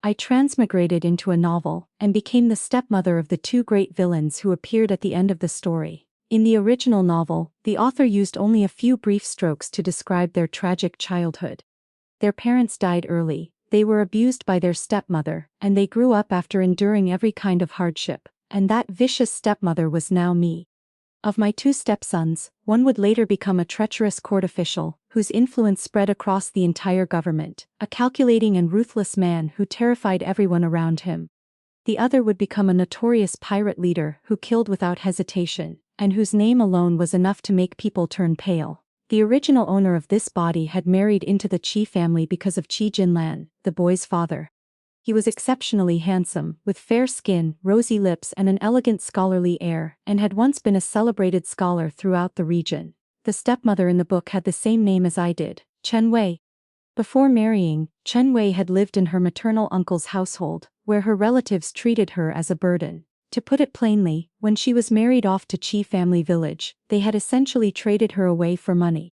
I transmigrated into a novel and became the stepmother of the two great villains who appeared at the end of the story. In the original novel, the author used only a few brief strokes to describe their tragic childhood. Their parents died early, they were abused by their stepmother, and they grew up after enduring every kind of hardship, and that vicious stepmother was now me. Of my two stepsons, one would later become a treacherous court official, whose influence spread across the entire government, a calculating and ruthless man who terrified everyone around him. The other would become a notorious pirate leader who killed without hesitation, and whose name alone was enough to make people turn pale. The original owner of this body had married into the Chi family because of Chi Jinlan, the boy's father. He was exceptionally handsome, with fair skin, rosy lips and an elegant scholarly air, and had once been a celebrated scholar throughout the region. The stepmother in the book had the same name as I did, Chen Wei. Before marrying, Chen Wei had lived in her maternal uncle's household, where her relatives treated her as a burden. To put it plainly, when she was married off to Chi family village, they had essentially traded her away for money.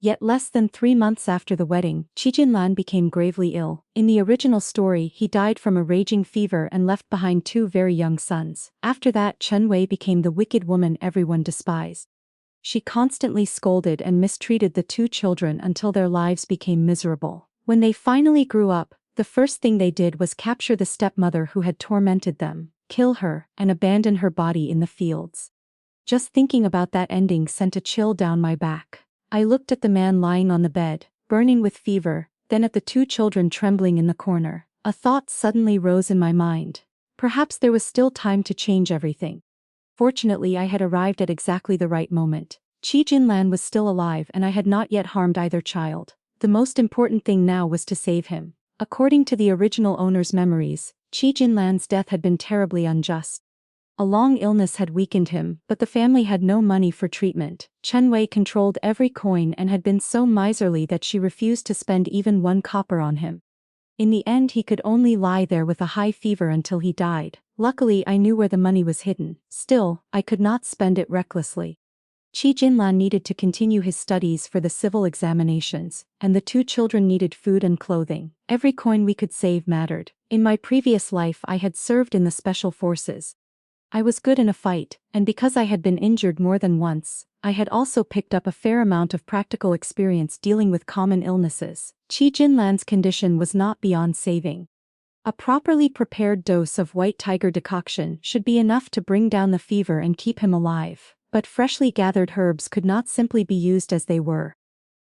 Yet less than 3 months after the wedding, Chi Jinlan became gravely ill. In the original story, he died from a raging fever and left behind 2 very young sons. After that, Chen Wei became the wicked woman everyone despised. She constantly scolded and mistreated the 2 children until their lives became miserable. When they finally grew up, the first thing they did was capture the stepmother who had tormented them, kill her, and abandon her body in the fields. Just thinking about that ending sent a chill down my back. I looked at the man lying on the bed, burning with fever, then at the 2 children trembling in the corner. A thought suddenly rose in my mind. Perhaps there was still time to change everything. Fortunately, I had arrived at exactly the right moment. Chi Jinlan was still alive and I had not yet harmed either child. The most important thing now was to save him. According to the original owner's memories, Chi Jinlan's death had been terribly unjust. A long illness had weakened him, but the family had no money for treatment. Chen Wei controlled every coin and had been so miserly that she refused to spend even 1 copper on him. In the end, he could only lie there with a high fever until he died. Luckily, I knew where the money was hidden. Still, I could not spend it recklessly. Chi Jinlan needed to continue his studies for the civil examinations, and the 2 children needed food and clothing. Every coin we could save mattered. In my previous life, I had served in the special forces. I was good in a fight, and because I had been injured more than once, I had also picked up a fair amount of practical experience dealing with common illnesses. Chi Jinlan's condition was not beyond saving. A properly prepared dose of white tiger decoction should be enough to bring down the fever and keep him alive, but freshly gathered herbs could not simply be used as they were.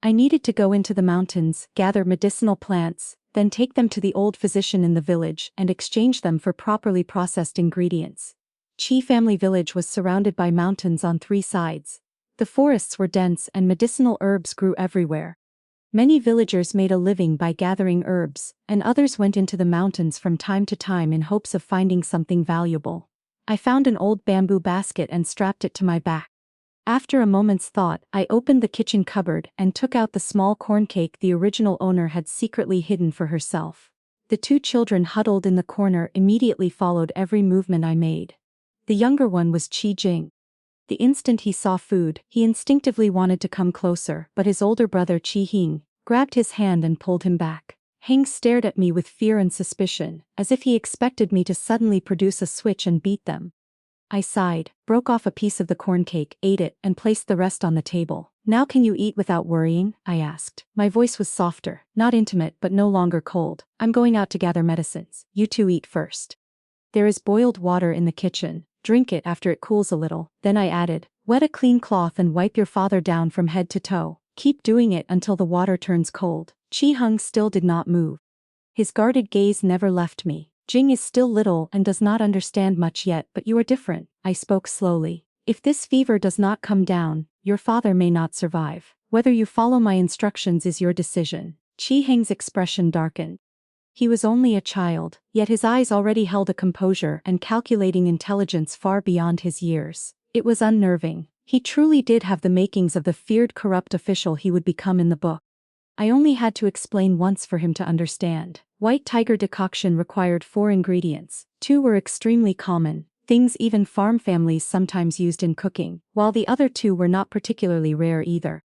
I needed to go into the mountains, gather medicinal plants, then take them to the old physician in the village and exchange them for properly processed ingredients. Chi family village was surrounded by mountains on 3 sides. The forests were dense and medicinal herbs grew everywhere. Many villagers made a living by gathering herbs, and others went into the mountains from time to time in hopes of finding something valuable. I found an old bamboo basket and strapped it to my back. After a moment's thought, I opened the kitchen cupboard and took out the small corn cake the original owner had secretly hidden for herself. The 2 children huddled in the corner immediately followed every movement I made. The younger one was Chi Jing. The instant he saw food, he instinctively wanted to come closer, but his older brother Chi Hing grabbed his hand and pulled him back. Hing stared at me with fear and suspicion, as if he expected me to suddenly produce a switch and beat them. I sighed, broke off a piece of the corn cake, ate it, and placed the rest on the table. "Now can you eat without worrying?" I asked. My voice was softer, not intimate but no longer cold. "I'm going out to gather medicines. You 2 eat first. There is boiled water in the kitchen. Drink it after it cools a little." Then I added, "Wet a clean cloth and wipe your father down from head to toe. Keep doing it until the water turns cold." Chi Hung still did not move. His guarded gaze never left me. "Jing is still little and does not understand much yet, but you are different," I spoke slowly. "If this fever does not come down, your father may not survive. Whether you follow my instructions is your decision." Chi Hing's expression darkened. He was only a child, yet his eyes already held a composure and calculating intelligence far beyond his years. It was unnerving. He truly did have the makings of the feared corrupt official he would become in the book. I only had to explain once for him to understand. White tiger decoction required 4 ingredients. 2 were extremely common, things even farm families sometimes used in cooking, while the other 2 were not particularly rare either.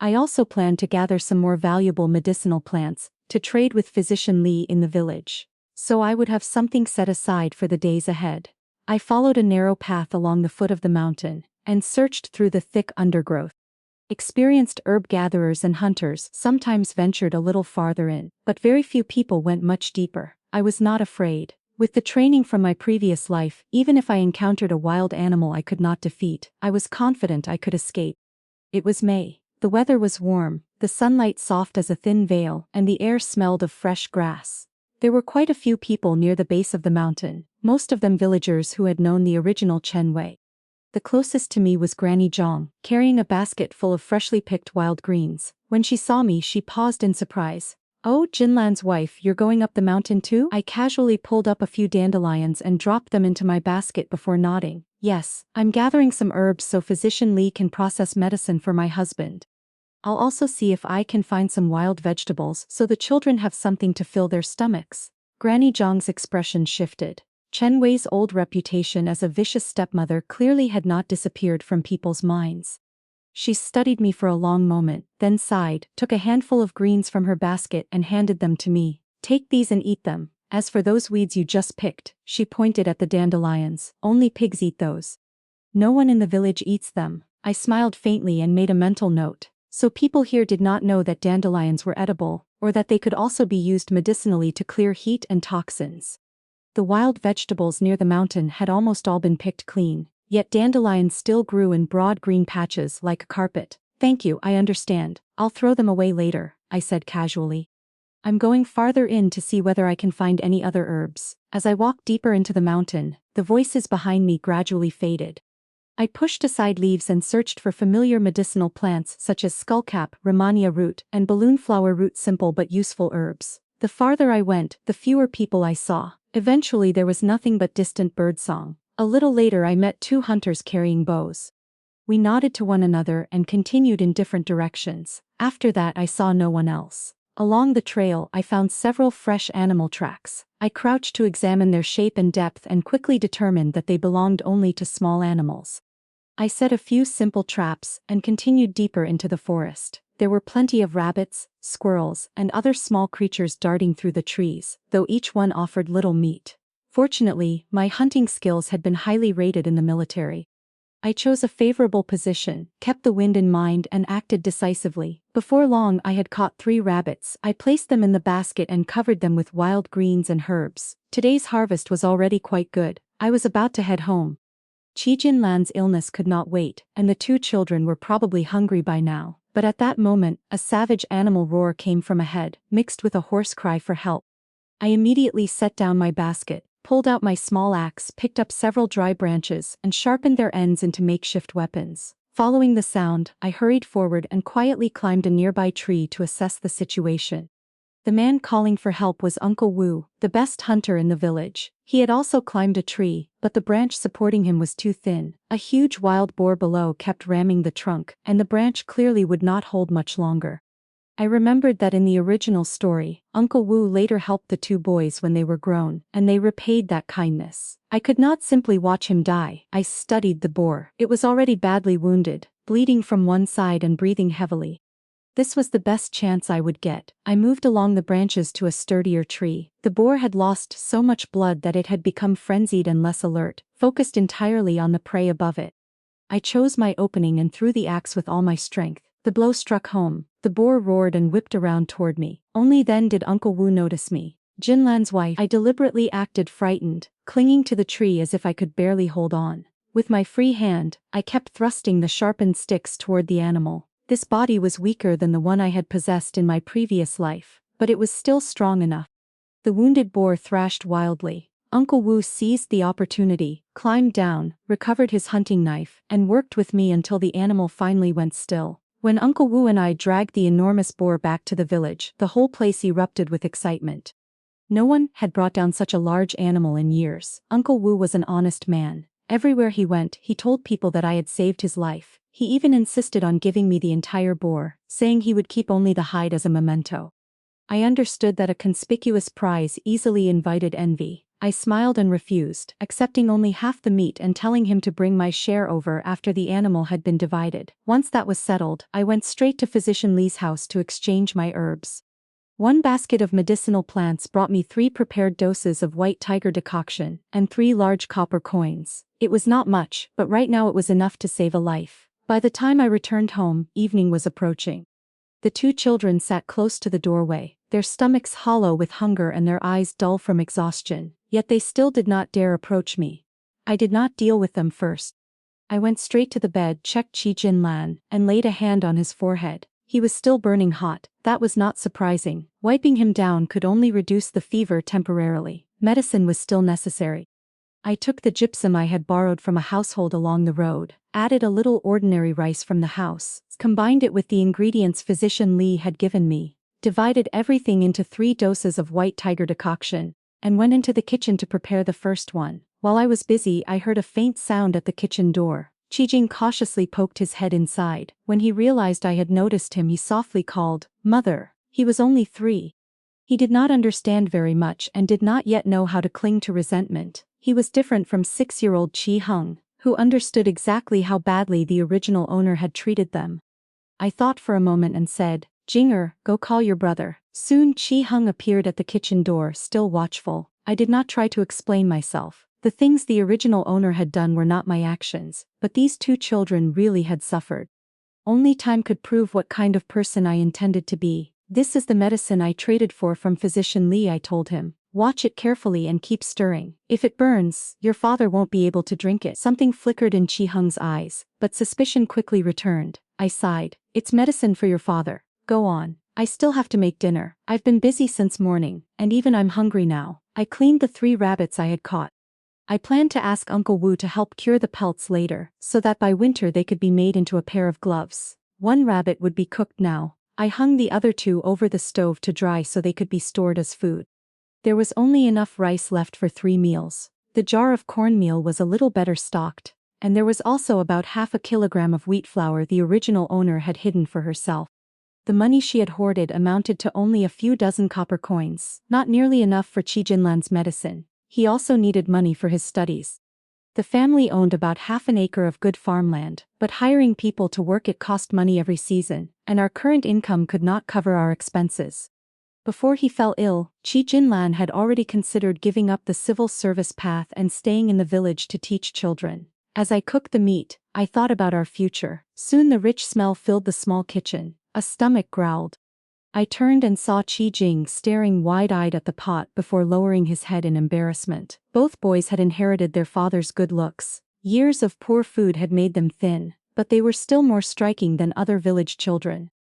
I also planned to gather some more valuable medicinal plants, to trade with physician Li in the village. so I would have something set aside for the days ahead. I followed a narrow path along the foot of the mountain and searched through the thick undergrowth. Experienced herb gatherers and hunters sometimes ventured a little farther in, but very few people went much deeper. I was not afraid. With the training from my previous life, even if I encountered a wild animal I could not defeat, I was confident I could escape. It was May. The weather was warm, the sunlight soft as a thin veil, and the air smelled of fresh grass. There were quite a few people near the base of the mountain, most of them villagers who had known the original Chen Wei. The closest to me was Granny Zhang, carrying a basket full of freshly picked wild greens. When she saw me, she paused in surprise. "Oh, Jinlan's wife, you're going up the mountain too?" I casually pulled up a few dandelions and dropped them into my basket before nodding. "Yes, I'm gathering some herbs so Physician Li can process medicine for my husband. I'll also see if I can find some wild vegetables so the children have something to fill their stomachs." Granny Zhang's expression shifted. Chen Wei's old reputation as a vicious stepmother clearly had not disappeared from people's minds. She studied me for a long moment, then sighed, took a handful of greens from her basket and handed them to me. "Take these and eat them. As for those weeds you just picked," she pointed at the dandelions, "only pigs eat those. No one in the village eats them." I smiled faintly and made a mental note. So people here did not know that dandelions were edible, or that they could also be used medicinally to clear heat and toxins. The wild vegetables near the mountain had almost all been picked clean, yet dandelions still grew in broad green patches like a carpet. "Thank you, I understand. I'll throw them away later," I said casually. "I'm going farther in to see whether I can find any other herbs." As I walked deeper into the mountain, the voices behind me gradually faded. I pushed aside leaves and searched for familiar medicinal plants such as skullcap, Rehmannia root, and balloonflower root, simple but useful herbs. The farther I went, the fewer people I saw. Eventually there was nothing but distant birdsong. A little later I met two hunters carrying bows. We nodded to one another and continued in different directions. After that I saw no one else. Along the trail I found several fresh animal tracks. I crouched to examine their shape and depth and quickly determined that they belonged only to small animals. I set a few simple traps and continued deeper into the forest. There were plenty of rabbits, squirrels, and other small creatures darting through the trees, though each one offered little meat. Fortunately, my hunting skills had been highly rated in the military. I chose a favorable position, kept the wind in mind and acted decisively. Before long I had caught 3 rabbits. I placed them in the basket and covered them with wild greens and herbs. Today's harvest was already quite good. I was about to head home. Qi Jinlan's illness could not wait, and the 2 children were probably hungry by now. But at that moment, a savage animal roar came from ahead, mixed with a hoarse cry for help. I immediately set down my basket, pulled out my small axe, picked up several dry branches, and sharpened their ends into makeshift weapons. Following the sound, I hurried forward and quietly climbed a nearby tree to assess the situation. The man calling for help was Uncle Wu, the best hunter in the village. He had also climbed a tree, but the branch supporting him was too thin. A huge wild boar below kept ramming the trunk, and the branch clearly would not hold much longer. I remembered that in the original story, Uncle Wu later helped the 2 boys when they were grown, and they repaid that kindness. I could not simply watch him die. I studied the boar. It was already badly wounded, bleeding from one side and breathing heavily. This was the best chance I would get. I moved along the branches to a sturdier tree. The boar had lost so much blood that it had become frenzied and less alert, focused entirely on the prey above it. I chose my opening and threw the axe with all my strength. The blow struck home. The boar roared and whipped around toward me. Only then did Uncle Wu notice me. Jinlan's wife. I deliberately acted frightened, clinging to the tree as if I could barely hold on. With my free hand, I kept thrusting the sharpened sticks toward the animal. This body was weaker than the one I had possessed in my previous life, but it was still strong enough. The wounded boar thrashed wildly. Uncle Wu seized the opportunity, climbed down, recovered his hunting knife, and worked with me until the animal finally went still. When Uncle Wu and I dragged the enormous boar back to the village, the whole place erupted with excitement. No one had brought down such a large animal in years. Uncle Wu was an honest man. Everywhere he went, he told people that I had saved his life. He even insisted on giving me the entire boar, saying he would keep only the hide as a memento. I understood that a conspicuous prize easily invited envy. I smiled and refused, accepting only half the meat and telling him to bring my share over after the animal had been divided. Once that was settled, I went straight to Physician Li's house to exchange my herbs. One basket of medicinal plants brought me 3 prepared doses of white tiger decoction and 3 large copper coins. It was not much, but right now it was enough to save a life. By the time I returned home, evening was approaching. The 2 children sat close to the doorway, their stomachs hollow with hunger and their eyes dull from exhaustion, yet they still did not dare approach me. I did not deal with them first. I went straight to the bed, checked Qi Jinlan, and laid a hand on his forehead. He was still burning hot. That was not surprising. Wiping him down could only reduce the fever temporarily. Medicine was still necessary. I took the gypsum I had borrowed from a household along the road, added a little ordinary rice from the house, combined it with the ingredients physician Li had given me, divided everything into 3 doses of white tiger decoction, and went into the kitchen to prepare the first one. While I was busy, I heard a faint sound at the kitchen door. Qijing cautiously poked his head inside. When he realized I had noticed him, he softly called, "Mother." He was only 3. He did not understand very much and did not yet know how to cling to resentment. He was different from 6-year-old Qi Heng, who understood exactly how badly the original owner had treated them. I thought for a moment and said, "Jinger, go call your brother." Soon Qi Heng appeared at the kitchen door, still watchful. I did not try to explain myself. The things the original owner had done were not my actions, but these 2 children really had suffered. Only time could prove what kind of person I intended to be. "This is the medicine I traded for from physician Li," I told him. "Watch it carefully and keep stirring. If it burns, your father won't be able to drink it." Something flickered in Qi Heng's eyes, but suspicion quickly returned. I sighed. "It's medicine for your father. Go on. I still have to make dinner. I've been busy since morning, and even I'm hungry now." I cleaned the 3 rabbits I had caught. I planned to ask Uncle Wu to help cure the pelts later, so that by winter they could be made into a pair of gloves. 1 rabbit would be cooked now. I hung the other 2 over the stove to dry so they could be stored as food. There was only enough rice left for 3 meals. The jar of cornmeal was a little better stocked, and there was also about half a kilogram of wheat flour the original owner had hidden for herself. The money she had hoarded amounted to only a few dozen copper coins, not nearly enough for Qi Jinlan's medicine. He also needed money for his studies. The family owned about half an acre of good farmland, but hiring people to work it cost money every season, and our current income could not cover our expenses. Before he fell ill, Qi Jinlan had already considered giving up the civil service path and staying in the village to teach children. As I cooked the meat, I thought about our future. Soon the rich smell filled the small kitchen. A stomach growled. I turned and saw Qi Jing staring wide-eyed at the pot before lowering his head in embarrassment. Both boys had inherited their father's good looks. Years of poor food had made them thin, but they were still more striking than other village children.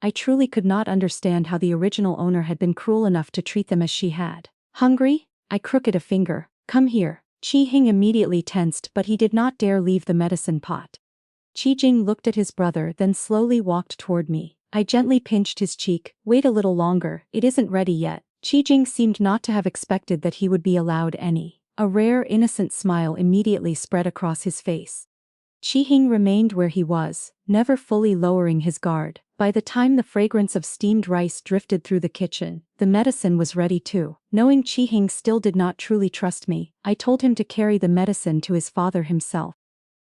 I truly could not understand how the original owner had been cruel enough to treat them as she had. "Hungry?" I crooked a finger. "Come here." Qi Hing immediately tensed, but he did not dare leave the medicine pot. Qi Jing looked at his brother, then slowly walked toward me. I gently pinched his cheek. "Wait a little longer, it isn't ready yet." Qi Jing seemed not to have expected that he would be allowed any. A rare, innocent smile immediately spread across his face. Qi Hing remained where he was, never fully lowering his guard. By the time the fragrance of steamed rice drifted through the kitchen, the medicine was ready too. Knowing Qi Hing still did not truly trust me, I told him to carry the medicine to his father himself.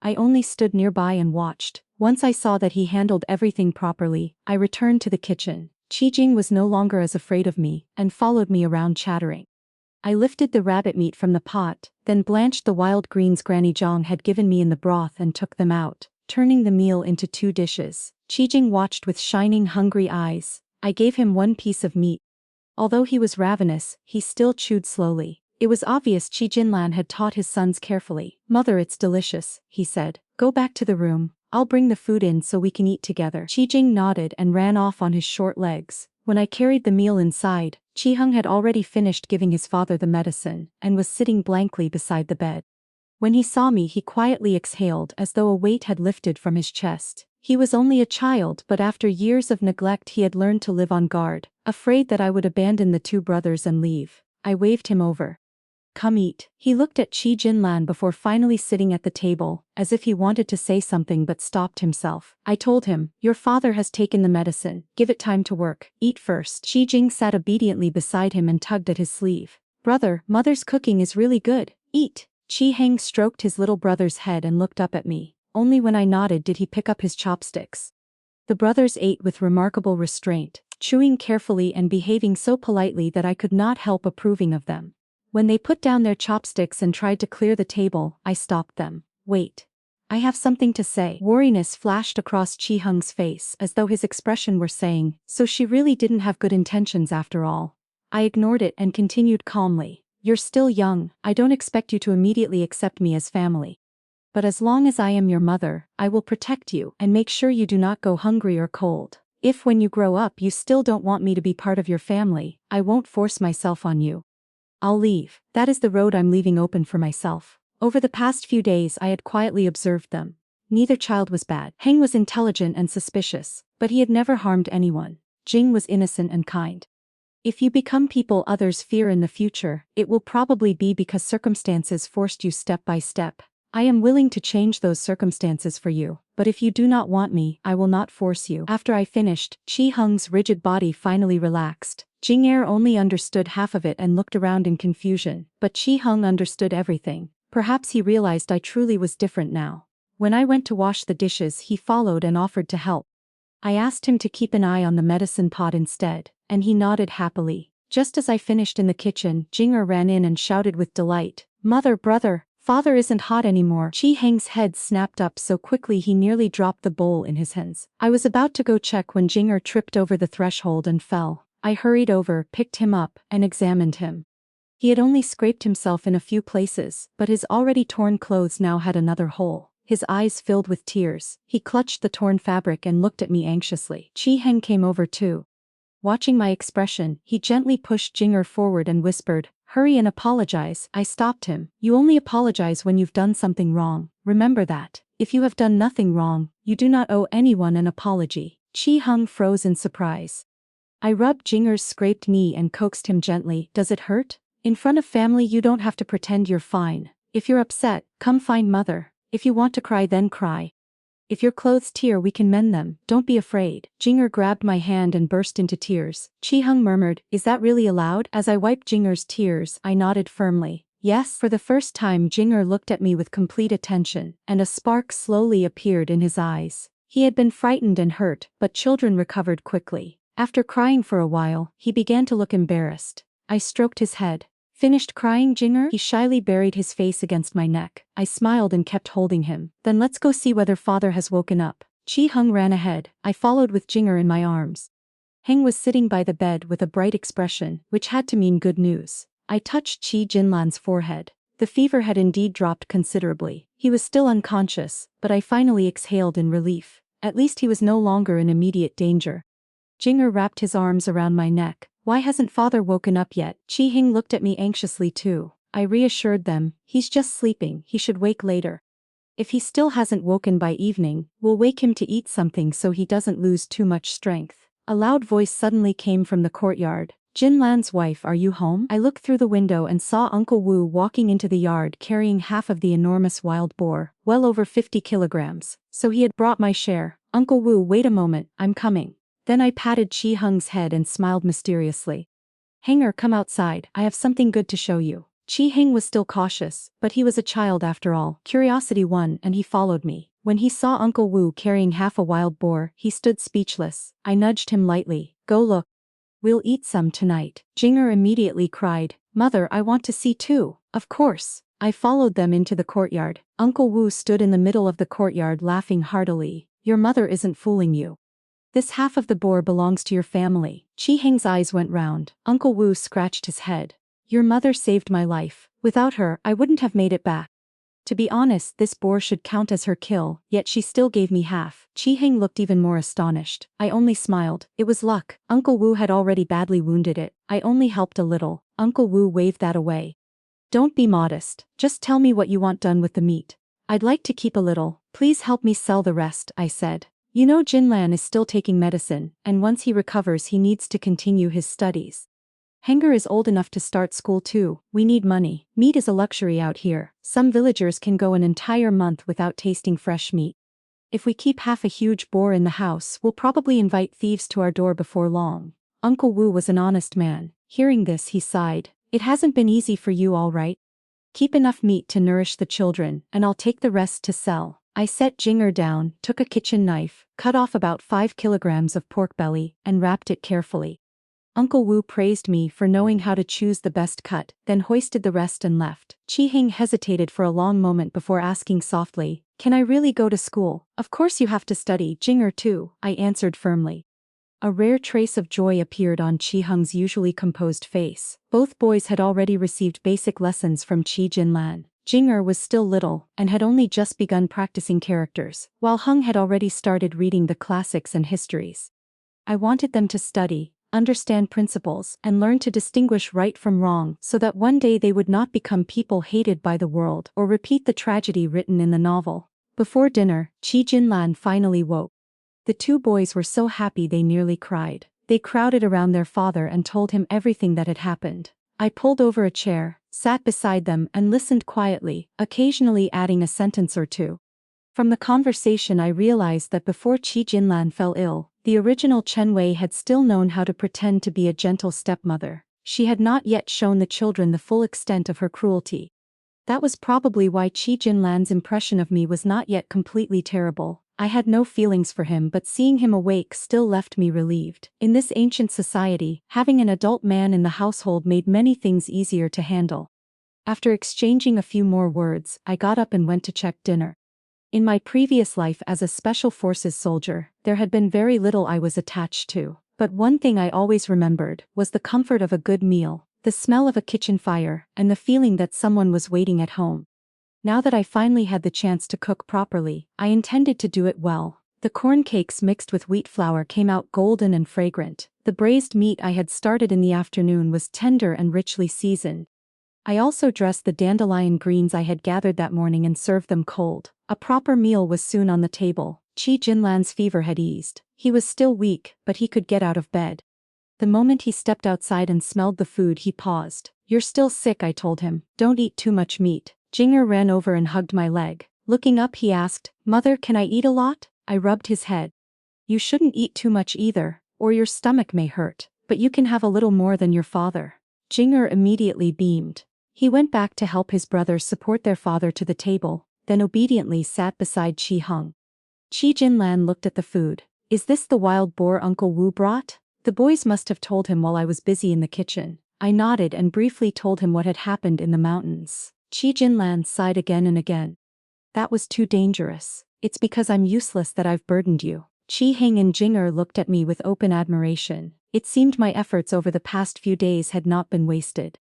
I only stood nearby and watched. Once I saw that he handled everything properly, I returned to the kitchen. Qi Jing was no longer as afraid of me, and followed me around chattering. I lifted the rabbit meat from the pot, then blanched the wild greens Granny Zhang had given me in the broth and took them out, turning the meal into 2 dishes. Qi Jing watched with shining, hungry eyes. I gave him 1 piece of meat. Although he was ravenous, he still chewed slowly. It was obvious Qi Jinlan had taught his sons carefully. "Mother, it's delicious," he said. "Go back to the room. I'll bring the food in so we can eat together." Qi Jing nodded and ran off on his short legs. When I carried the meal inside, Qi Heng had already finished giving his father the medicine, and was sitting blankly beside the bed. When he saw me, he quietly exhaled as though a weight had lifted from his chest. He was only a child, but after years of neglect he had learned to live on guard, afraid that I would abandon the 2 brothers and leave. I waved him over. "Come eat." He looked at Qi Jinlan before finally sitting at the table, as if he wanted to say something but stopped himself. I told him, "Your father has taken the medicine. Give it time to work. Eat first." Qi Jing sat obediently beside him and tugged at his sleeve. "Brother, mother's cooking is really good. Eat." Qi Heng stroked his little brother's head and looked up at me. Only when I nodded did he pick up his chopsticks. The brothers ate with remarkable restraint. chewing carefully and behaving so politely that I could not help approving of them. When they put down their chopsticks and tried to clear the table, I stopped them. Wait. I have something to say. Wariness flashed across Chi-hung's face as though his expression were saying, so she really didn't have good intentions after all. I ignored it and continued calmly. You're still young, I don't expect you to immediately accept me as family. But as long as I am your mother, I will protect you and make sure you do not go hungry or cold. If when you grow up you still don't want me to be part of your family, I won't force myself on you. I'll leave. That is the road I'm leaving open for myself. Over the past few days I had quietly observed them. Neither child was bad. Heng was intelligent and suspicious, but he had never harmed anyone. Jing was innocent and kind. If you become people others fear in the future, it will probably be because circumstances forced you step by step. I am willing to change those circumstances for you, but if you do not want me, I will not force you. After I finished, Chi-hung's rigid body finally relaxed. Jing-er only understood half of it and looked around in confusion, but Chi-hung understood everything. Perhaps he realized I truly was different now. When I went to wash the dishes, he followed and offered to help. I asked him to keep an eye on the medicine pot instead, and he nodded happily. Just as I finished in the kitchen, Jing-er ran in and shouted with delight, "Mother, brother, father isn't hot anymore." Chi-heng's head snapped up so quickly he nearly dropped the bowl in his hands. I was about to go check when Jing-er tripped over the threshold and fell. I hurried over, picked him up, and examined him. He had only scraped himself in a few places, but his already torn clothes now had another hole. His eyes filled with tears. He clutched the torn fabric and looked at me anxiously. Chi-heng came over too. Watching my expression, he gently pushed Jing-er forward and whispered, "Hurry and apologize." I stopped him. "You only apologize when you've done something wrong. Remember that. If you have done nothing wrong, you do not owe anyone an apology." Chi-hung froze in surprise. I rubbed Jing-er's scraped knee and coaxed him gently. "Does it hurt? In front of family you don't have to pretend you're fine. If you're upset, come find mother. If you want to cry then cry. If your clothes tear we can mend them, don't be afraid." Jing-er grabbed my hand and burst into tears. Chi-hung murmured, "Is that really allowed?" As I wiped Jing-er's tears, I nodded firmly. Yes. For the first time Jing-er looked at me with complete attention, and a spark slowly appeared in his eyes. He had been frightened and hurt, but children recovered quickly. After crying for a while, he began to look embarrassed. I stroked his head. "Finished crying, Jing-er?" He shyly buried his face against my neck. I smiled and kept holding him. "Then let's go see whether father has woken up." Chi-hung ran ahead. I followed with Jing-er in my arms. Heng was sitting by the bed with a bright expression, which had to mean good news. I touched Chi Jinlan's forehead. The fever had indeed dropped considerably. He was still unconscious, but I finally exhaled in relief. At least he was no longer in immediate danger. Jing-er wrapped his arms around my neck. "Why hasn't father woken up yet?" Chi-hing looked at me anxiously too. I reassured them, "He's just sleeping, he should wake later. If he still hasn't woken by evening, we'll wake him to eat something so he doesn't lose too much strength." A loud voice suddenly came from the courtyard. "Jinlan's wife, are you home?" I looked through the window and saw Uncle Wu walking into the yard carrying half of the enormous wild boar, well over 50 kilograms. So he had brought my share. "Uncle Wu, wait a moment, I'm coming." Then I patted Chi-hung's head and smiled mysteriously. "Hanger, come outside, I have something good to show you." Chi-hing was still cautious, but he was a child after all. Curiosity won and he followed me. When he saw Uncle Wu carrying half a wild boar, he stood speechless. I nudged him lightly. "Go look. We'll eat some tonight." Jinger immediately cried, "Mother, I want to see too." "Of course." I followed them into the courtyard. Uncle Wu stood in the middle of the courtyard laughing heartily. "Your mother isn't fooling you. This half of the boar belongs to your family." Chi-hing's eyes went round. Uncle Wu scratched his head. "Your mother saved my life. Without her, I wouldn't have made it back. To be honest, this boar should count as her kill, yet she still gave me half." Chi-hing looked even more astonished. I only smiled. It was luck. Uncle Wu had already badly wounded it. I only helped a little. Uncle Wu waved that away. "Don't be modest. Just tell me what you want done with the meat." "I'd like to keep a little. Please help me sell the rest," I said. "You know Jinlan is still taking medicine, and once he recovers he needs to continue his studies. Hanger is old enough to start school too. We need money. Meat is a luxury out here. Some villagers can go an entire month without tasting fresh meat. If we keep half a huge boar in the house, we'll probably invite thieves to our door before long." Uncle Wu was an honest man. Hearing this, he sighed. "It hasn't been easy for you, all right. Keep enough meat to nourish the children, and I'll take the rest to sell." I set Jinger down, took a kitchen knife, cut off about 5 kilograms of pork belly, and wrapped it carefully. Uncle Wu praised me for knowing how to choose the best cut, then hoisted the rest and left. Chi-hing hesitated for a long moment before asking softly, "Can I really go to school?" "Of course you have to study, Jinger too," I answered firmly. A rare trace of joy appeared on Chi-hung's usually composed face. Both boys had already received basic lessons from Chi Jinlan. Jinger was still little, and had only just begun practicing characters, while Hung had already started reading the classics and histories. I wanted them to study, understand principles, and learn to distinguish right from wrong so that one day they would not become people hated by the world or repeat the tragedy written in the novel. Before dinner, Chi Jinlan finally woke. The two boys were so happy they nearly cried. They crowded around their father and told him everything that had happened. I pulled over a chair, sat beside them and listened quietly, occasionally adding a sentence or two. From the conversation I realized that before Chi Jinlan fell ill, the original Chen Wei had still known how to pretend to be a gentle stepmother. She had not yet shown the children the full extent of her cruelty. That was probably why Chi Jinlan's impression of me was not yet completely terrible. I had no feelings for him, but seeing him awake still left me relieved. In this ancient society, having an adult man in the household made many things easier to handle. After exchanging a few more words, I got up and went to check dinner. In my previous life as a Special Forces soldier, there had been very little I was attached to, but one thing I always remembered was the comfort of a good meal, the smell of a kitchen fire, and the feeling that someone was waiting at home. Now that I finally had the chance to cook properly, I intended to do it well. The corn cakes mixed with wheat flour came out golden and fragrant. The braised meat I had started in the afternoon was tender and richly seasoned. I also dressed the dandelion greens I had gathered that morning and served them cold. A proper meal was soon on the table. Chi Jinlan's fever had eased. He was still weak, but he could get out of bed. The moment he stepped outside and smelled the food, he paused. "You're still sick," I told him. "Don't eat too much meat." Jinger ran over and hugged my leg. Looking up, he asked, "Mother, can I eat a lot?" I rubbed his head. "You shouldn't eat too much either, or your stomach may hurt, but you can have a little more than your father." Jinger immediately beamed. He went back to help his brothers support their father to the table, then obediently sat beside Chi Hung. Chi Jinlan looked at the food. "Is this the wild boar Uncle Wu brought?" The boys must have told him while I was busy in the kitchen. I nodded and briefly told him what had happened in the mountains. Chi Jinlan sighed again and again. "That was too dangerous. It's because I'm useless that I've burdened you." Chi Hing and Jinger looked at me with open admiration. It seemed my efforts over the past few days had not been wasted.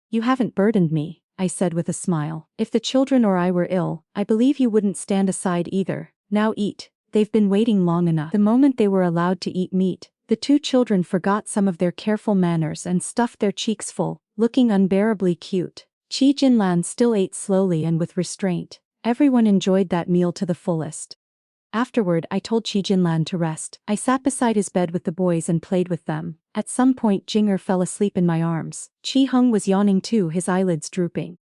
"You haven't burdened me," I said with a smile. "If the children or I were ill, I believe you wouldn't stand aside either. Now eat. They've been waiting long enough." The moment they were allowed to eat meat, the two children forgot some of their careful manners and stuffed their cheeks full, looking unbearably cute. Chi Jinlan still ate slowly and with restraint. Everyone enjoyed that meal to the fullest. Afterward, I told Chi Jinlan to rest. I sat beside his bed with the boys and played with them. At some point, Jinger fell asleep in my arms. Chi Hung was yawning too, his eyelids drooping.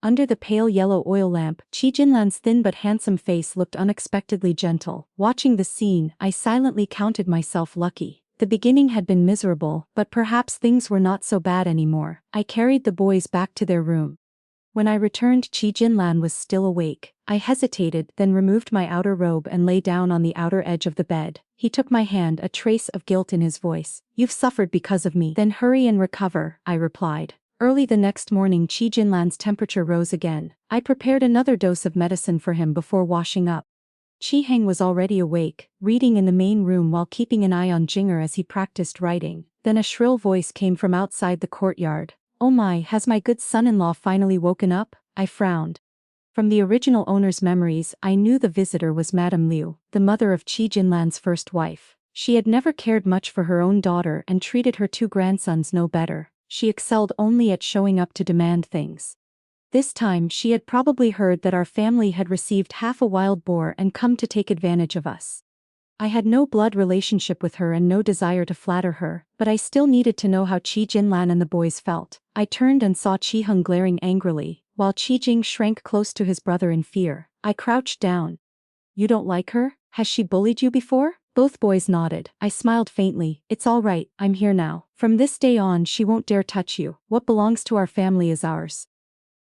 Under the pale yellow oil lamp, Chi Jinlan's thin but handsome face looked unexpectedly gentle. Watching the scene, I silently counted myself lucky. The beginning had been miserable, but perhaps things were not so bad anymore. I carried the boys back to their room. When I returned, Chi Jinlan was still awake. I hesitated, then removed my outer robe and lay down on the outer edge of the bed. He took my hand, a trace of guilt in his voice. "You've suffered because of me." "Then hurry and recover," I replied. Early the next morning, Chi Jinlan's temperature rose again. I prepared another dose of medicine for him before washing up. Chi Heng was already awake, reading in the main room while keeping an eye on Jinger as he practiced writing. Then a shrill voice came from outside the courtyard. "Oh my, has my good son-in-law finally woken up?" I frowned. From the original owner's memories, I knew the visitor was Madame Liu, the mother of Chi Jinlan's first wife. She had never cared much for her own daughter and treated her two grandsons no better. She excelled only at showing up to demand things. This time she had probably heard that our family had received half a wild boar and come to take advantage of us. I had no blood relationship with her and no desire to flatter her, but I still needed to know how Chi Jinlan and the boys felt. I turned and saw Chi Hung glaring angrily, while Chi Jing shrank close to his brother in fear. I crouched down. "You don't like her? Has she bullied you before?" Both boys nodded. I smiled faintly. "It's all right, I'm here now. From this day on she won't dare touch you. What belongs to our family is ours.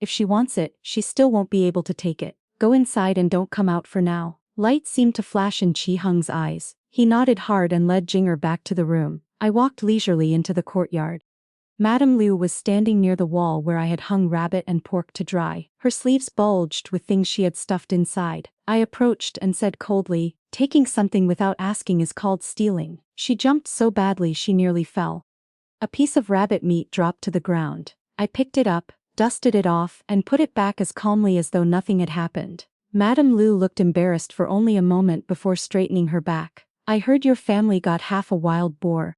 If she wants it, she still won't be able to take it." Go inside and don't come out for now. Light seemed to flash in Chi Hung's eyes. He nodded hard and led Jinger back to the room. I walked leisurely into the courtyard. Madame Liu was standing near the wall where I had hung rabbit and pork to dry. Her sleeves bulged with things she had stuffed inside. I approached and said coldly, "Taking something without asking is called stealing." She jumped so badly she nearly fell. A piece of rabbit meat dropped to the ground. I picked it up, dusted it off, and put it back as calmly as though nothing had happened. Madame Liu looked embarrassed for only a moment before straightening her back. "I heard your family got half a wild boar.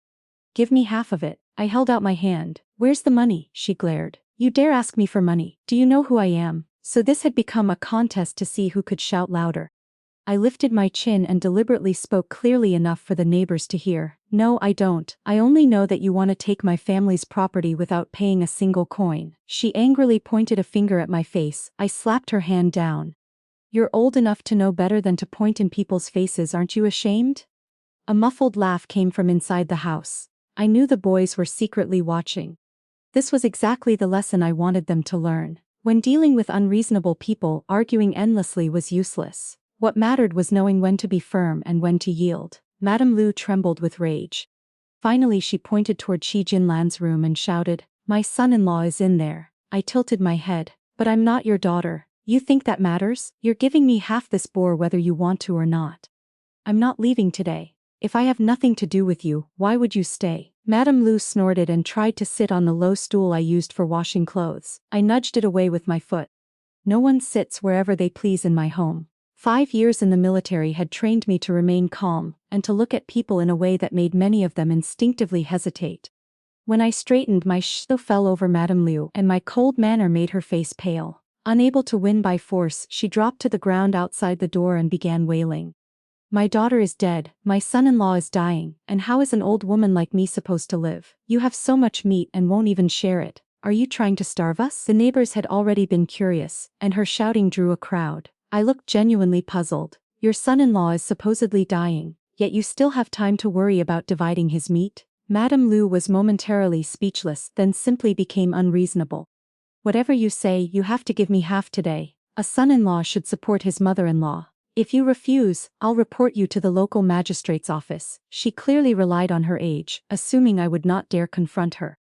Give me half of it." I held out my hand. "Where's the money?" she glared. "You dare ask me for money? Do you know who I am?" So this had become a contest to see who could shout louder. I lifted my chin and deliberately spoke clearly enough for the neighbors to hear. "No, I don't. I only know that you want to take my family's property without paying a single coin." She angrily pointed a finger at my face. I slapped her hand down. "You're old enough to know better than to point in people's faces, aren't you ashamed?" A muffled laugh came from inside the house. I knew the boys were secretly watching. This was exactly the lesson I wanted them to learn. When dealing with unreasonable people, arguing endlessly was useless. What mattered was knowing when to be firm and when to yield. Madame Liu trembled with rage. Finally she pointed toward Qi Jinlan's room and shouted, "My son-in-law is in there." I tilted my head. "But I'm not your daughter. You think that matters? You're giving me half this boar whether you want to or not. I'm not leaving today. If I have nothing to do with you, why would you stay?" Madame Liu snorted and tried to sit on the low stool I used for washing clothes. I nudged it away with my foot. No one sits wherever they please in my home. 5 years in the military had trained me to remain calm, and to look at people in a way that made many of them instinctively hesitate. When I straightened, my shito fell over Madame Liu, and my cold manner made her face pale. Unable to win by force, she dropped to the ground outside the door and began wailing. "My daughter is dead, my son-in-law is dying, and how is an old woman like me supposed to live? You have so much meat and won't even share it. Are you trying to starve us?" The neighbors had already been curious, and her shouting drew a crowd. I looked genuinely puzzled. "Your son-in-law is supposedly dying, yet you still have time to worry about dividing his meat?" Madame Liu was momentarily speechless, then simply became unreasonable. "Whatever you say, you have to give me half today. A son-in-law should support his mother-in-law. If you refuse, I'll report you to the local magistrate's office." She clearly relied on her age, assuming I would not dare confront her.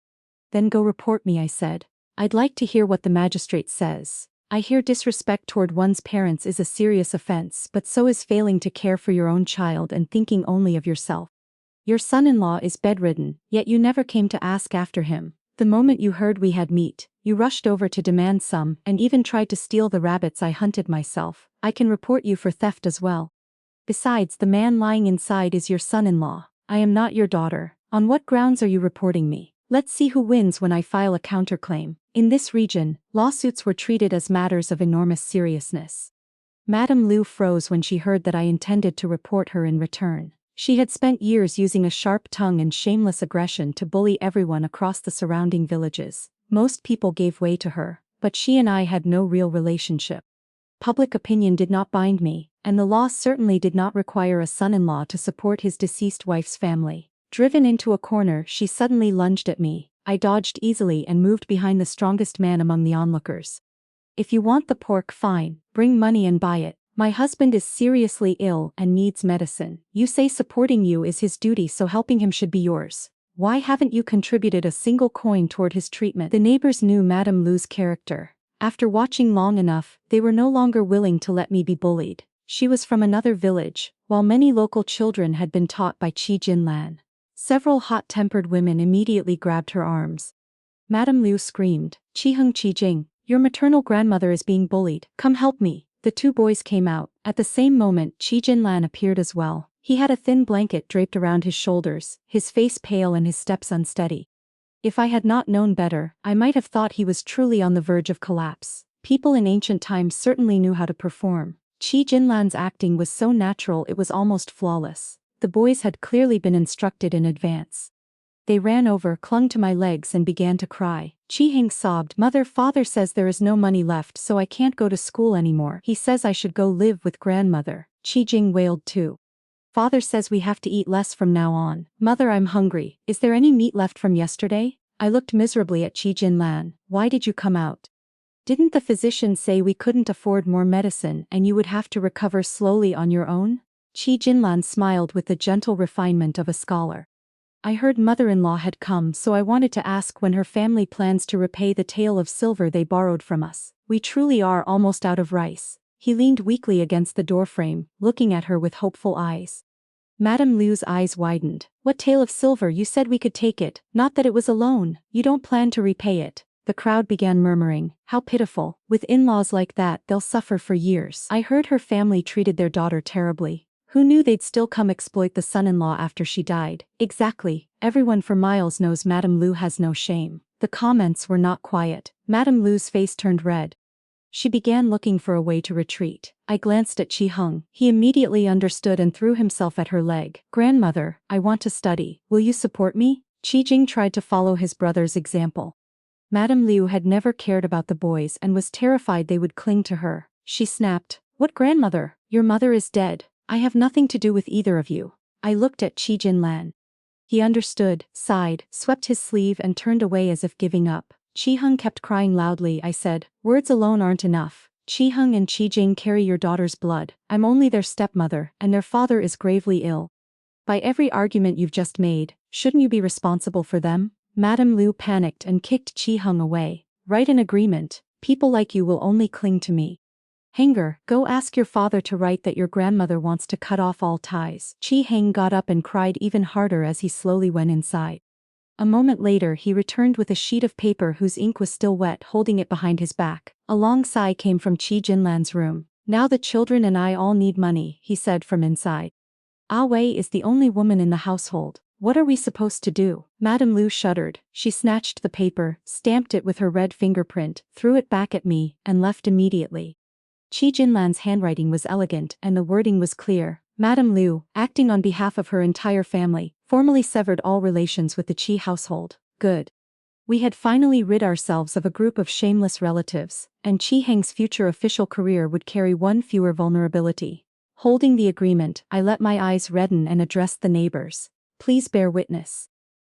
"Then go report me," I said. "I'd like to hear what the magistrate says. I hear disrespect toward one's parents is a serious offense, but so is failing to care for your own child and thinking only of yourself. Your son-in-law is bedridden, yet you never came to ask after him. The moment you heard we had meat, you rushed over to demand some, and even tried to steal the rabbits I hunted myself. I can report you for theft as well. Besides, the man lying inside is your son-in-law. I am not your daughter. On what grounds are you reporting me? Let's see who wins when I file a counterclaim." In this region, lawsuits were treated as matters of enormous seriousness. Madame Liu froze when she heard that I intended to report her in return. She had spent years using a sharp tongue and shameless aggression to bully everyone across the surrounding villages. Most people gave way to her, but she and I had no real relationship. Public opinion did not bind me, and the law certainly did not require a son-in-law to support his deceased wife's family. Driven into a corner, she suddenly lunged at me. I dodged easily and moved behind the strongest man among the onlookers. "If you want the pork, fine, bring money and buy it. My husband is seriously ill and needs medicine. You say supporting you is his duty, so helping him should be yours. Why haven't you contributed a single coin toward his treatment?" The neighbors knew Madame Liu's character. After watching long enough, they were no longer willing to let me be bullied. She was from another village, while many local children had been taught by Qi Jinlan. Several hot-tempered women immediately grabbed her arms. Madame Liu screamed, "Qi Heng Qi Jing, your maternal grandmother is being bullied. Come help me." The two boys came out. At the same moment, Qi Jinlan appeared as well. He had a thin blanket draped around his shoulders, his face pale and his steps unsteady. If I had not known better, I might have thought he was truly on the verge of collapse. People in ancient times certainly knew how to perform. Qi Jinlan's acting was so natural it was almost flawless. The boys had clearly been instructed in advance. They ran over, clung to my legs and began to cry. Qi Heng sobbed, "Mother, father says there is no money left, so I can't go to school anymore. He says I should go live with grandmother." Qi Jing wailed too. "Father says we have to eat less from now on. Mother, I'm hungry. Is there any meat left from yesterday?" I looked miserably at Qi Jinlan. "Why did you come out? Didn't the physician say we couldn't afford more medicine and you would have to recover slowly on your own? Qi Jinlan smiled with the gentle refinement of a scholar. I heard mother-in-law had come, so I wanted to ask when her family plans to repay the tale of silver they borrowed from us. We truly are almost out of rice. He leaned weakly against the doorframe, looking at her with hopeful eyes. Madame Liu's eyes widened. What tale of silver? You said we could take it, not that it was a loan. You don't plan to repay it. The crowd began murmuring. How pitiful. With in-laws like that, they'll suffer for years. I heard her family treated their daughter terribly. Who knew they'd still come exploit the son-in-law after she died? Exactly. Everyone for miles knows Madame Liu has no shame. The comments were not quiet. Madame Liu's face turned red. She began looking for a way to retreat. I glanced at Qi Heng. He immediately understood and threw himself at her leg. Grandmother, I want to study. Will you support me? Qi Jing tried to follow his brother's example. Madame Liu had never cared about the boys and was terrified they would cling to her. She snapped. What grandmother? Your mother is dead. I have nothing to do with either of you. I looked at Qi Jinlan. He understood, sighed, swept his sleeve and turned away as if giving up. Qi Heng kept crying loudly. I said, words alone aren't enough. Qi Heng and Qi Jing carry your daughter's blood. I'm only their stepmother, and their father is gravely ill. By every argument you've just made, shouldn't you be responsible for them? Madame Liu panicked and kicked Qi Heng away. Write an agreement. People like you will only cling to me. Hanger, go ask your father to write that your grandmother wants to cut off all ties. Qi Heng got up and cried even harder as he slowly went inside. A moment later he returned with a sheet of paper whose ink was still wet, holding it behind his back. A long sigh came from Qi Jinlan's room. Now the children and I all need money, he said from inside. Ah Wei is the only woman in the household. What are we supposed to do? Madame Liu shuddered. She snatched the paper, stamped it with her red fingerprint, threw it back at me, and left immediately. Qi Jinlan's handwriting was elegant and the wording was clear. Madame Liu, acting on behalf of her entire family, formally severed all relations with the Qi household. Good. We had finally rid ourselves of a group of shameless relatives, and Qi Heng's future official career would carry one fewer vulnerability. Holding the agreement, I let my eyes redden and addressed the neighbors. Please bear witness.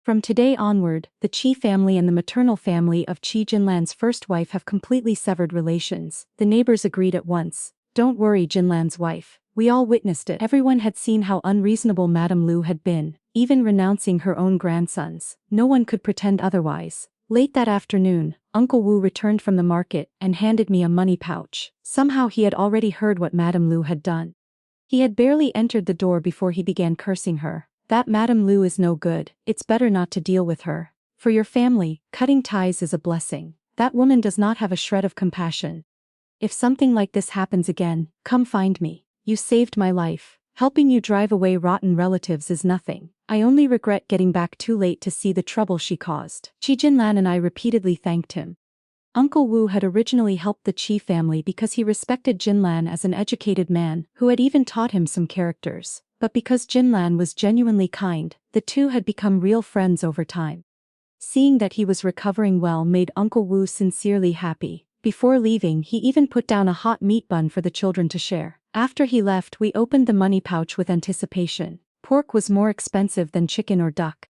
From today onward, the Qi family and the maternal family of Qi Jinlan's first wife have completely severed relations. The neighbors agreed at once. Don't worry, Jinlan's wife. We all witnessed it. Everyone had seen how unreasonable Madame Liu had been, even renouncing her own grandsons. No one could pretend otherwise. Late that afternoon, Uncle Wu returned from the market and handed me a money pouch. Somehow he had already heard what Madame Liu had done. He had barely entered the door before he began cursing her. That Madame Liu is no good. It's better not to deal with her. For your family, cutting ties is a blessing. That woman does not have a shred of compassion. If something like this happens again, come find me. You saved my life. Helping you drive away rotten relatives is nothing. I only regret getting back too late to see the trouble she caused. Qi Jinlan and I repeatedly thanked him. Uncle Wu had originally helped the Qi family because he respected Jinlan as an educated man who had even taught him some characters. But because Jinlan was genuinely kind, the two had become real friends over time. Seeing that he was recovering well made Uncle Wu sincerely happy. Before leaving, he even put down a hot meat bun for the children to share. After he left, we opened the money pouch with anticipation. Pork was more expensive than chicken or duck.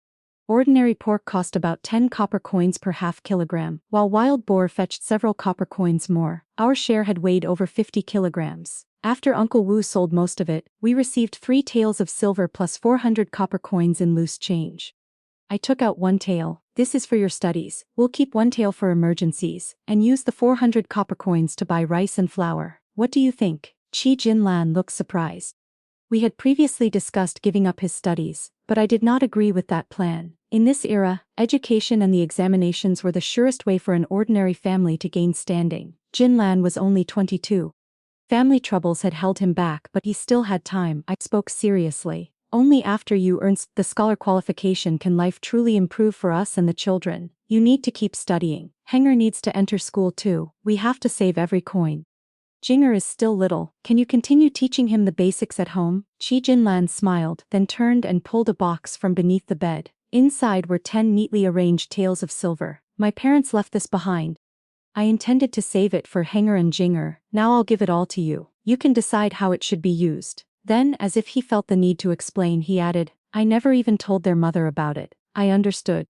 Ordinary pork cost about 10 copper coins per half kilogram, while wild boar fetched several copper coins more. Our share had weighed over 50 kilograms. After Uncle Wu sold most of it, we received 3 taels of silver plus 400 copper coins in loose change. I took out 1 tael. This is for your studies. We'll keep 1 tael for emergencies, and use the 400 copper coins to buy rice and flour. What do you think? Qi Jinlan looked surprised. We had previously discussed giving up his studies, but I did not agree with that plan. In this era, education and the examinations were the surest way for an ordinary family to gain standing. Jinlan was only 22. Family troubles had held him back, but he still had time. I spoke seriously. Only after you earn the scholar qualification can life truly improve for us and the children. You need to keep studying. Hanger needs to enter school too. We have to save every coin. Jinger is still little. Can you continue teaching him the basics at home? Qi Jinlan smiled, then turned and pulled a box from beneath the bed. Inside were 10 neatly arranged taels of silver. My parents left this behind. I intended to save it for Hanger and Jinger. Now I'll give it all to you. You can decide how it should be used. Then, as if he felt the need to explain, he added, I never even told their mother about it. I understood.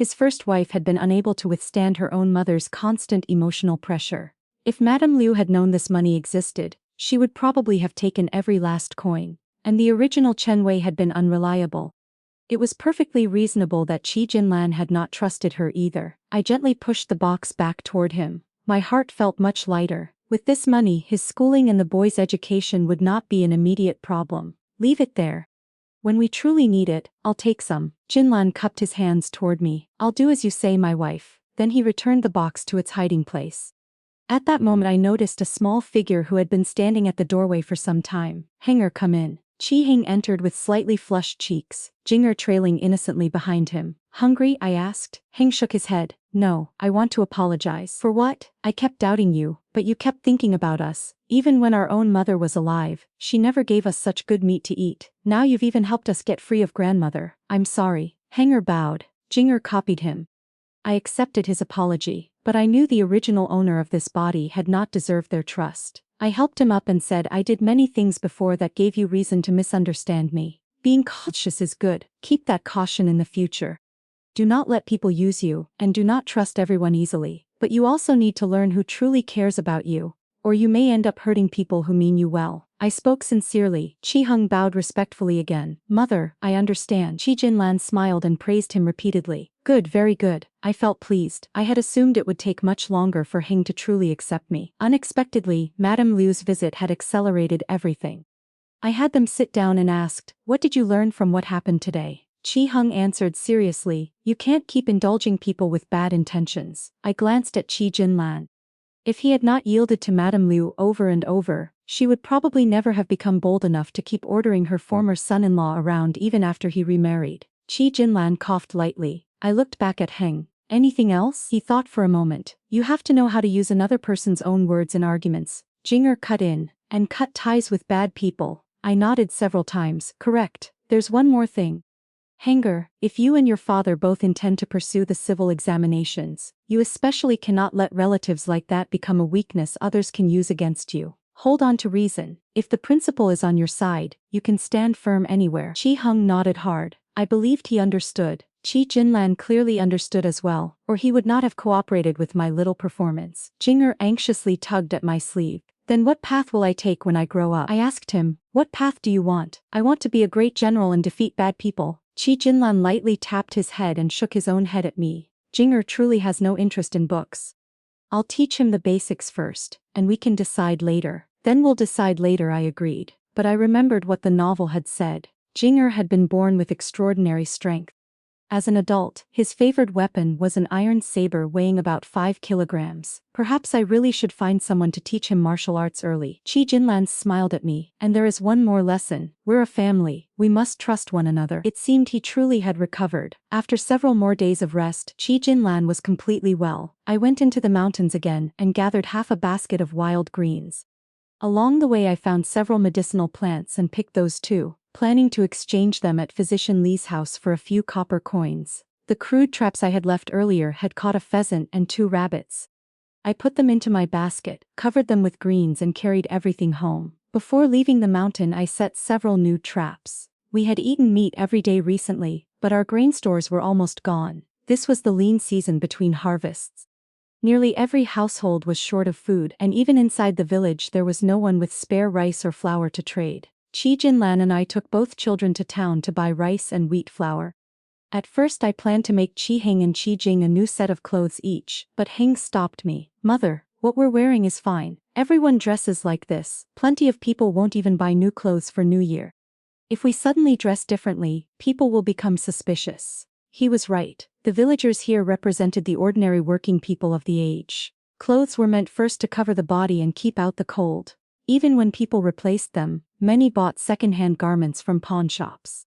His first wife had been unable to withstand her own mother's constant emotional pressure. If Madame Liu had known this money existed, she would probably have taken every last coin. And the original Chen Wei had been unreliable. It was perfectly reasonable that Qi Jinlan had not trusted her either. I gently pushed the box back toward him. My heart felt much lighter. With this money, his schooling and the boy's education would not be an immediate problem. Leave it there. When we truly need it, I'll take some. Jinlan cupped his hands toward me. I'll do as you say, my wife. Then he returned the box to its hiding place. At that moment I noticed a small figure who had been standing at the doorway for some time. Hanger, come in. Qi Heng entered with slightly flushed cheeks, Jinger trailing innocently behind him. Hungry? I asked. Heng shook his head. No, I want to apologize. For what? I kept doubting you, but you kept thinking about us. Even when our own mother was alive, she never gave us such good meat to eat. Now you've even helped us get free of grandmother. I'm sorry. Hanger bowed. Jinger copied him. I accepted his apology, but I knew the original owner of this body had not deserved their trust. I helped him up and said I did many things before that gave you reason to misunderstand me. Being cautious is good. Keep that caution in the future. Do not let people use you, and do not trust everyone easily. But you also need to learn who truly cares about you, or you may end up hurting people who mean you well. I spoke sincerely. Qi Heng bowed respectfully again. Mother, I understand. Qi Jinlan smiled and praised him repeatedly. Good, very good. I felt pleased. I had assumed it would take much longer for Heng to truly accept me. Unexpectedly, Madame Liu's visit had accelerated everything. I had them sit down and asked, what did you learn from what happened today? Qi Heng answered seriously, you can't keep indulging people with bad intentions. I glanced at Qi Jinlan. If he had not yielded to Madame Liu over and over, she would probably never have become bold enough to keep ordering her former son-in-law around even after he remarried. Qi Jinlan coughed lightly. I looked back at Heng. Anything else? He thought for a moment. You have to know how to use another person's own words in arguments. Jinger cut in. And cut ties with bad people. I nodded several times. Correct. There's one more thing. Hanger, if you and your father both intend to pursue the civil examinations, you especially cannot let relatives like that become a weakness others can use against you. Hold on to reason. If the principle is on your side, you can stand firm anywhere. Qi Heng nodded hard. I believed he understood. Qi Jinlan clearly understood as well, or he would not have cooperated with my little performance. Jinger anxiously tugged at my sleeve. Then what path will I take when I grow up? I asked him. What path do you want? I want to be a great general and defeat bad people. Qi Jinlan lightly tapped his head and shook his own head at me. Jinger truly has no interest in books. I'll teach him the basics first, and we can decide later. Then we'll decide later, I agreed. But I remembered what the novel had said. Jinger had been born with extraordinary strength. As an adult, his favored weapon was an iron saber weighing about 5 kilograms. Perhaps I really should find someone to teach him martial arts early. Qi Jinlan smiled at me. And there is one more lesson. We're a family. We must trust one another. It seemed he truly had recovered. After several more days of rest, Qi Jinlan was completely well. I went into the mountains again and gathered half a basket of wild greens. Along the way I found several medicinal plants and picked those too, planning to exchange them at Physician Li's house for a few copper coins. The crude traps I had left earlier had caught a pheasant and 2 rabbits. I put them into my basket, covered them with greens and carried everything home. Before leaving the mountain I set several new traps. We had eaten meat every day recently, but our grain stores were almost gone. This was the lean season between harvests. Nearly every household was short of food, and even inside the village there was no one with spare rice or flour to trade. Qi Jinlan and I took both children to town to buy rice and wheat flour. At first I planned to make Qi Heng and Qi Jing a new set of clothes each, but Heng stopped me. Mother, what we're wearing is fine. Everyone dresses like this. Plenty of people won't even buy new clothes for New Year. If we suddenly dress differently, people will become suspicious. He was right. The villagers here represented the ordinary working people of the age. Clothes were meant first to cover the body and keep out the cold. Even when people replaced them, many bought second-hand garments from pawn shops.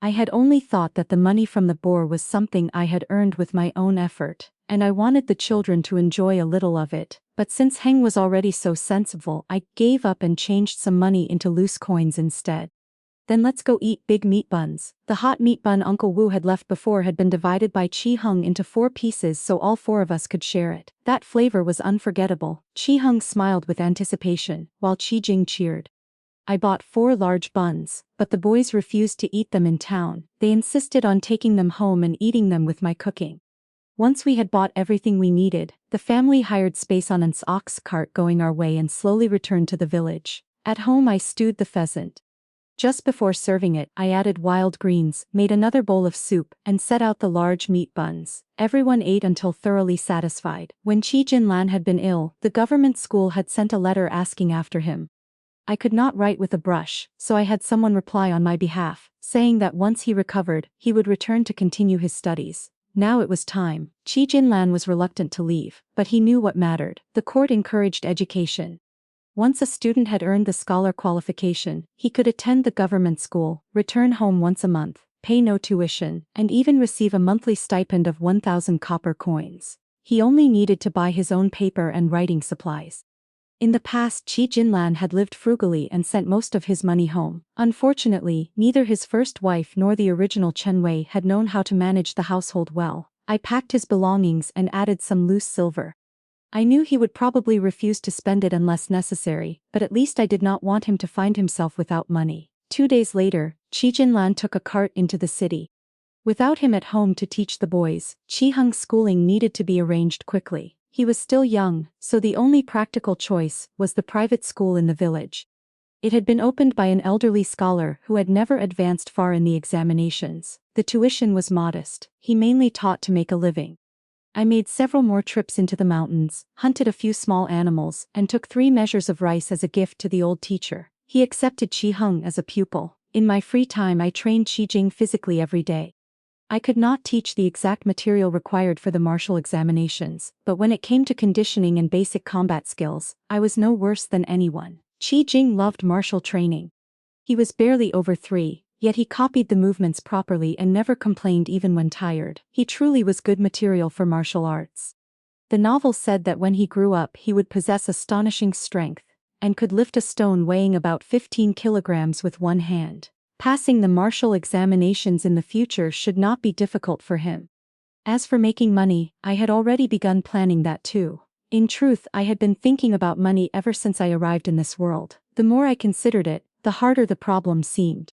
I had only thought that the money from the boar was something I had earned with my own effort, and I wanted the children to enjoy a little of it, but since Heng was already so sensible, I gave up and changed some money into loose coins instead. Then let's go eat big meat buns. The hot meat bun Uncle Wu had left before had been divided by Qi Heng into 4 pieces so all 4 of us could share it. That flavor was unforgettable. Qi Heng smiled with anticipation, while Qi Jing cheered. I bought 4 large buns, but the boys refused to eat them in town. They insisted on taking them home and eating them with my cooking. Once we had bought everything we needed, the family hired space on an ox cart going our way and slowly returned to the village. At home I stewed the pheasant. Just before serving it, I added wild greens, made another bowl of soup, and set out the large meat buns. Everyone ate until thoroughly satisfied. When Chi Jinlan had been ill, the government school had sent a letter asking after him. I could not write with a brush, so I had someone reply on my behalf, saying that once he recovered, he would return to continue his studies. Now it was time. Chi Jinlan was reluctant to leave, but he knew what mattered. The court encouraged education. Once a student had earned the scholar qualification, he could attend the government school, return home once a month, pay no tuition, and even receive a monthly stipend of 1,000 copper coins. He only needed to buy his own paper and writing supplies. In the past, Chi Jinlan had lived frugally and sent most of his money home. Unfortunately, neither his first wife nor the original Chen Wei had known how to manage the household well. I packed his belongings and added some loose silver. I knew he would probably refuse to spend it unless necessary, but at least I did not want him to find himself without money. 2 days later, Chi Jinlan took a cart into the city. Without him at home to teach the boys, Chi Hung's schooling needed to be arranged quickly. He was still young, so the only practical choice was the private school in the village. It had been opened by an elderly scholar who had never advanced far in the examinations. The tuition was modest. He mainly taught to make a living. I made several more trips into the mountains, hunted a few small animals, and took 3 measures of rice as a gift to the old teacher. He accepted Chi Hung as a pupil. In my free time I trained Chi Jing physically every day. I could not teach the exact material required for the martial examinations, but when it came to conditioning and basic combat skills, I was no worse than anyone. Chi Jing loved martial training. He was barely over 3. Yet he copied the movements properly and never complained even when tired. He truly was good material for martial arts. The novel said that when he grew up he would possess astonishing strength, and could lift a stone weighing about 15 kilograms with one hand. Passing the martial examinations in the future should not be difficult for him. As for making money, I had already begun planning that too. In truth, I had been thinking about money ever since I arrived in this world. The more I considered it, the harder the problem seemed.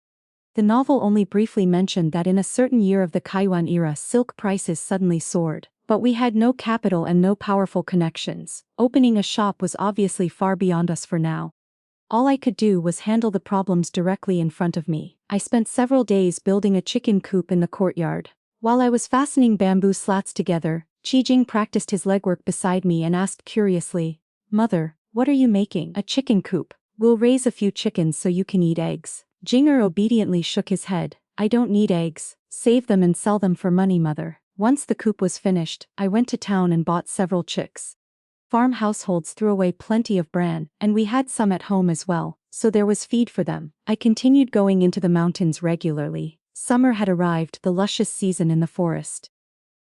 The novel only briefly mentioned that in a certain year of the Kaiwan era silk prices suddenly soared, but we had no capital and no powerful connections. Opening a shop was obviously far beyond us for now. All I could do was handle the problems directly in front of me. I spent several days building a chicken coop in the courtyard. While I was fastening bamboo slats together, Chi Jing practiced his legwork beside me and asked curiously, "Mother, what are you making?" "A chicken coop. We'll raise a few chickens so you can eat eggs." Jinger obediently shook his head. "I don't need eggs. Save them and sell them for money, mother." Once the coop was finished, I went to town and bought several chicks. Farm households threw away plenty of bran, and we had some at home as well, so there was feed for them. I continued going into the mountains regularly. Summer had arrived, the luscious season in the forest.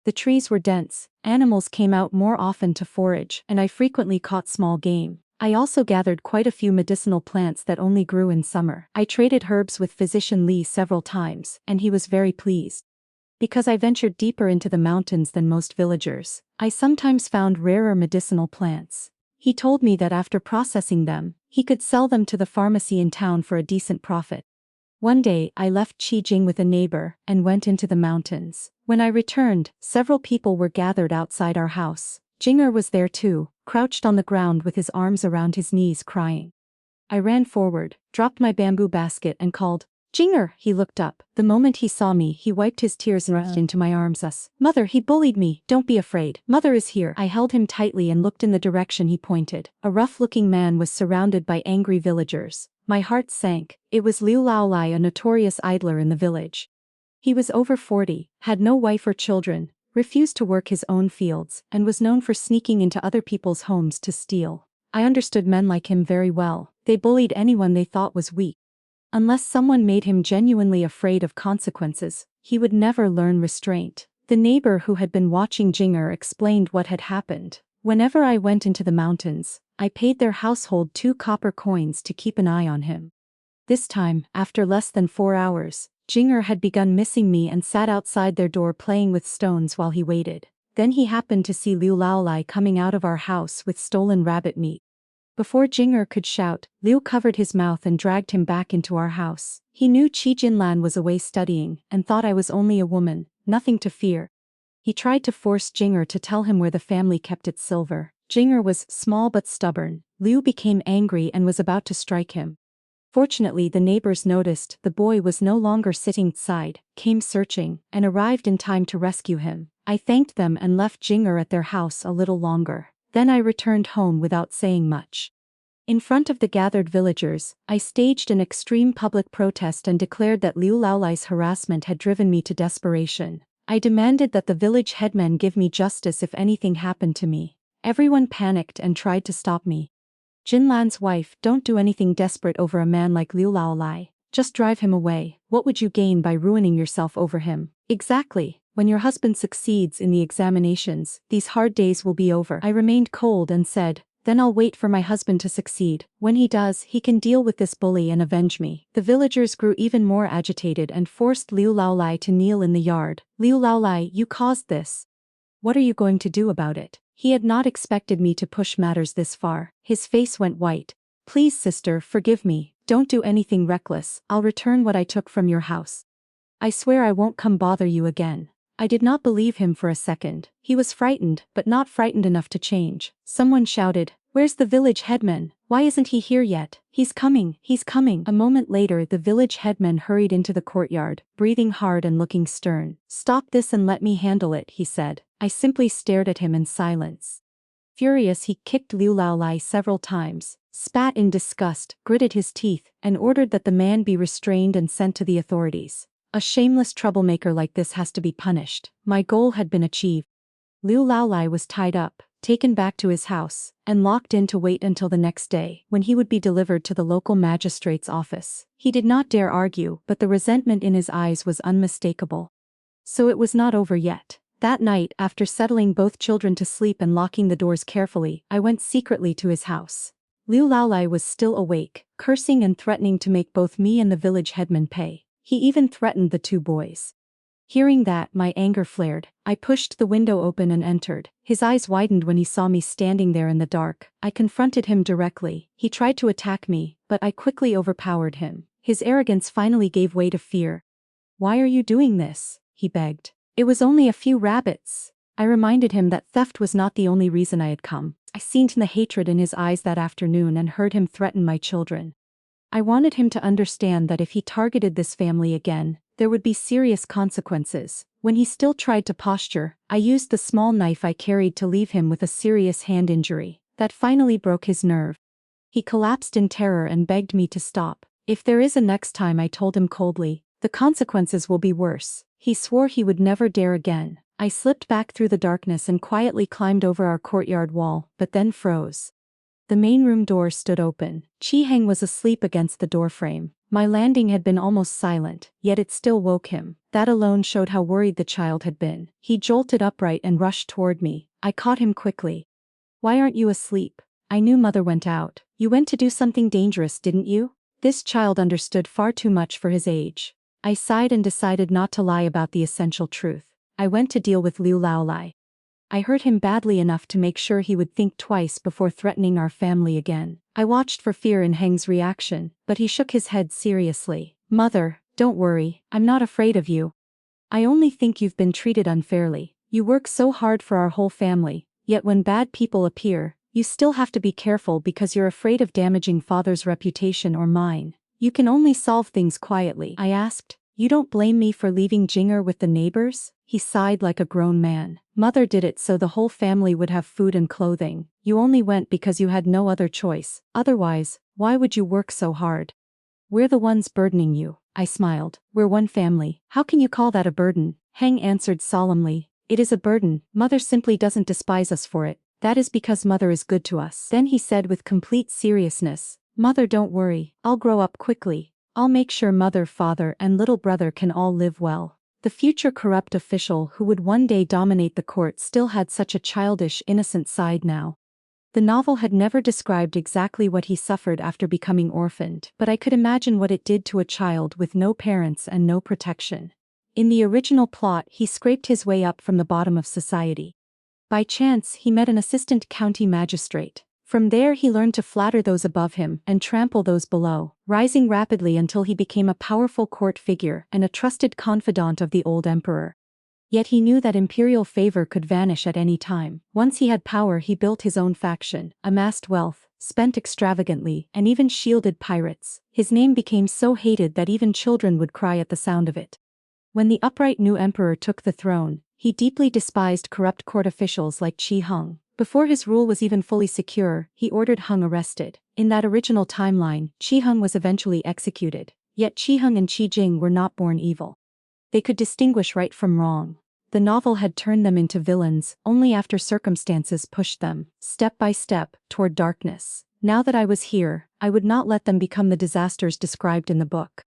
The trees were dense, animals came out more often to forage, and I frequently caught small game. I also gathered quite a few medicinal plants that only grew in summer. I traded herbs with Physician Li several times, and he was very pleased. Because I ventured deeper into the mountains than most villagers, I sometimes found rarer medicinal plants. He told me that after processing them, he could sell them to the pharmacy in town for a decent profit. One day, I left Chi Jing with a neighbor and went into the mountains. When I returned, several people were gathered outside our house. Jinger was there too, crouched on the ground with his arms around his knees crying. I ran forward, dropped my bamboo basket and called, "Jinger!" He looked up. The moment he saw me, he wiped his tears and rushed into my arms. "Mother, he bullied me. Don't be afraid. Mother is here." I held him tightly and looked in the direction he pointed. A rough-looking man was surrounded by angry villagers. My heart sank. It was Liu Laolai, a notorious idler in the village. He was over 40, had no wife or children, refused to work his own fields, and was known for sneaking into other people's homes to steal. I understood men like him very well. They bullied anyone they thought was weak. Unless someone made him genuinely afraid of consequences, he would never learn restraint. The neighbor who had been watching Jinger explained what had happened. Whenever I went into the mountains, I paid their household 2 copper coins to keep an eye on him. This time, after less than 4 hours, Jinger had begun missing me and sat outside their door playing with stones while he waited. Then he happened to see Liu Laolai coming out of our house with stolen rabbit meat. Before Jinger could shout, Liu covered his mouth and dragged him back into our house. He knew Chi Jinlan was away studying and thought I was only a woman, nothing to fear. He tried to force Jinger to tell him where the family kept its silver. Jinger was small but stubborn. Liu became angry and was about to strike him. Fortunately, the neighbors noticed the boy was no longer sitting outside, came searching, and arrived in time to rescue him. I thanked them and left Jinger at their house a little longer. Then I returned home without saying much. In front of the gathered villagers, I staged an extreme public protest and declared that Liu Laolai's harassment had driven me to desperation. I demanded that the village headmen give me justice if anything happened to me. Everyone panicked and tried to stop me. Jinlan's wife, don't do anything desperate over a man like Liu Laolai. Just drive him away. What would you gain by ruining yourself over him? Exactly. When your husband succeeds in the examinations, these hard days will be over. I remained cold and said, then I'll wait for my husband to succeed. When he does, he can deal with this bully and avenge me. The villagers grew even more agitated and forced Liu Laolai to kneel in the yard. Liu Laolai, you caused this. What are you going to do about it? He had not expected me to push matters this far. His face went white. Please, sister, forgive me. Don't do anything reckless. I'll return what I took from your house. I swear I won't come bother you again. I did not believe him for a second. He was frightened, but not frightened enough to change. Someone shouted, "Where's the village headman? Why isn't he here yet? He's coming, he's coming." A moment later, the village headman hurried into the courtyard, breathing hard and looking stern. "Stop this and let me handle it," he said. I simply stared at him in silence. Furious, he kicked Liu Laolai several times, spat in disgust, gritted his teeth, and ordered that the man be restrained and sent to the authorities. A shameless troublemaker like this has to be punished. My goal had been achieved. Liu Laolai was tied up, taken back to his house, and locked in to wait until the next day, when he would be delivered to the local magistrate's office. He did not dare argue, but the resentment in his eyes was unmistakable. So it was not over yet. That night, after settling both children to sleep and locking the doors carefully, I went secretly to his house. Liu Laolai was still awake, cursing and threatening to make both me and the village headman pay. He even threatened the two boys. Hearing that, my anger flared. I pushed the window open and entered. His eyes widened when he saw me standing there in the dark. I confronted him directly. He tried to attack me, but I quickly overpowered him. His arrogance finally gave way to fear. "Why are you doing this?" he begged. "It was only a few rabbits." I reminded him that theft was not the only reason I had come. I seen the hatred in his eyes that afternoon and heard him threaten my children. I wanted him to understand that if he targeted this family again, there would be serious consequences. When he still tried to posture, I used the small knife I carried to leave him with a serious hand injury. That finally broke his nerve. He collapsed in terror and begged me to stop. If there is a next time, I told him coldly, the consequences will be worse. He swore he would never dare again. I slipped back through the darkness and quietly climbed over our courtyard wall, but then froze. The main room door stood open. Chi-Heng was asleep against the doorframe. My landing had been almost silent, yet it still woke him. That alone showed how worried the child had been. He jolted upright and rushed toward me. I caught him quickly. "Why aren't you asleep? I knew mother went out. You went to do something dangerous, didn't you?" This child understood far too much for his age. I sighed and decided not to lie about the essential truth. I went to deal with Liu Laolai. I hurt him badly enough to make sure he would think twice before threatening our family again. I watched for fear in Heng's reaction, but he shook his head seriously. "Mother, don't worry, I'm not afraid of you. I only think you've been treated unfairly. You work so hard for our whole family, yet when bad people appear, you still have to be careful because you're afraid of damaging father's reputation or mine. You can only solve things quietly." I asked, "You don't blame me for leaving Jinger with the neighbors?" He sighed like a grown man. "Mother did it so the whole family would have food and clothing. You only went because you had no other choice. Otherwise, why would you work so hard? We're the ones burdening you." I smiled. "We're one family. How can you call that a burden?" Heng answered solemnly. "It is a burden. Mother simply doesn't despise us for it. That is because mother is good to us." Then he said with complete seriousness, "Mother, don't worry. I'll grow up quickly. I'll make sure mother, father, and little brother can all live well." The future corrupt official who would one day dominate the court still had such a childish, innocent side now. The novel had never described exactly what he suffered after becoming orphaned, but I could imagine what it did to a child with no parents and no protection. In the original plot, he scraped his way up from the bottom of society. By chance, he met an assistant county magistrate. From there he learned to flatter those above him and trample those below, rising rapidly until he became a powerful court figure and a trusted confidant of the old emperor. Yet he knew that imperial favor could vanish at any time. Once he had power, he built his own faction, amassed wealth, spent extravagantly, and even shielded pirates. His name became so hated that even children would cry at the sound of it. When the upright new emperor took the throne, he deeply despised corrupt court officials like Qi Hung. Before his rule was even fully secure, he ordered Hung arrested. In that original timeline, Qi Hung was eventually executed. Yet Qi Hung and Qi Jing were not born evil. They could distinguish right from wrong. The novel had turned them into villains only after circumstances pushed them, step by step, toward darkness. Now that I was here, I would not let them become the disasters described in the book.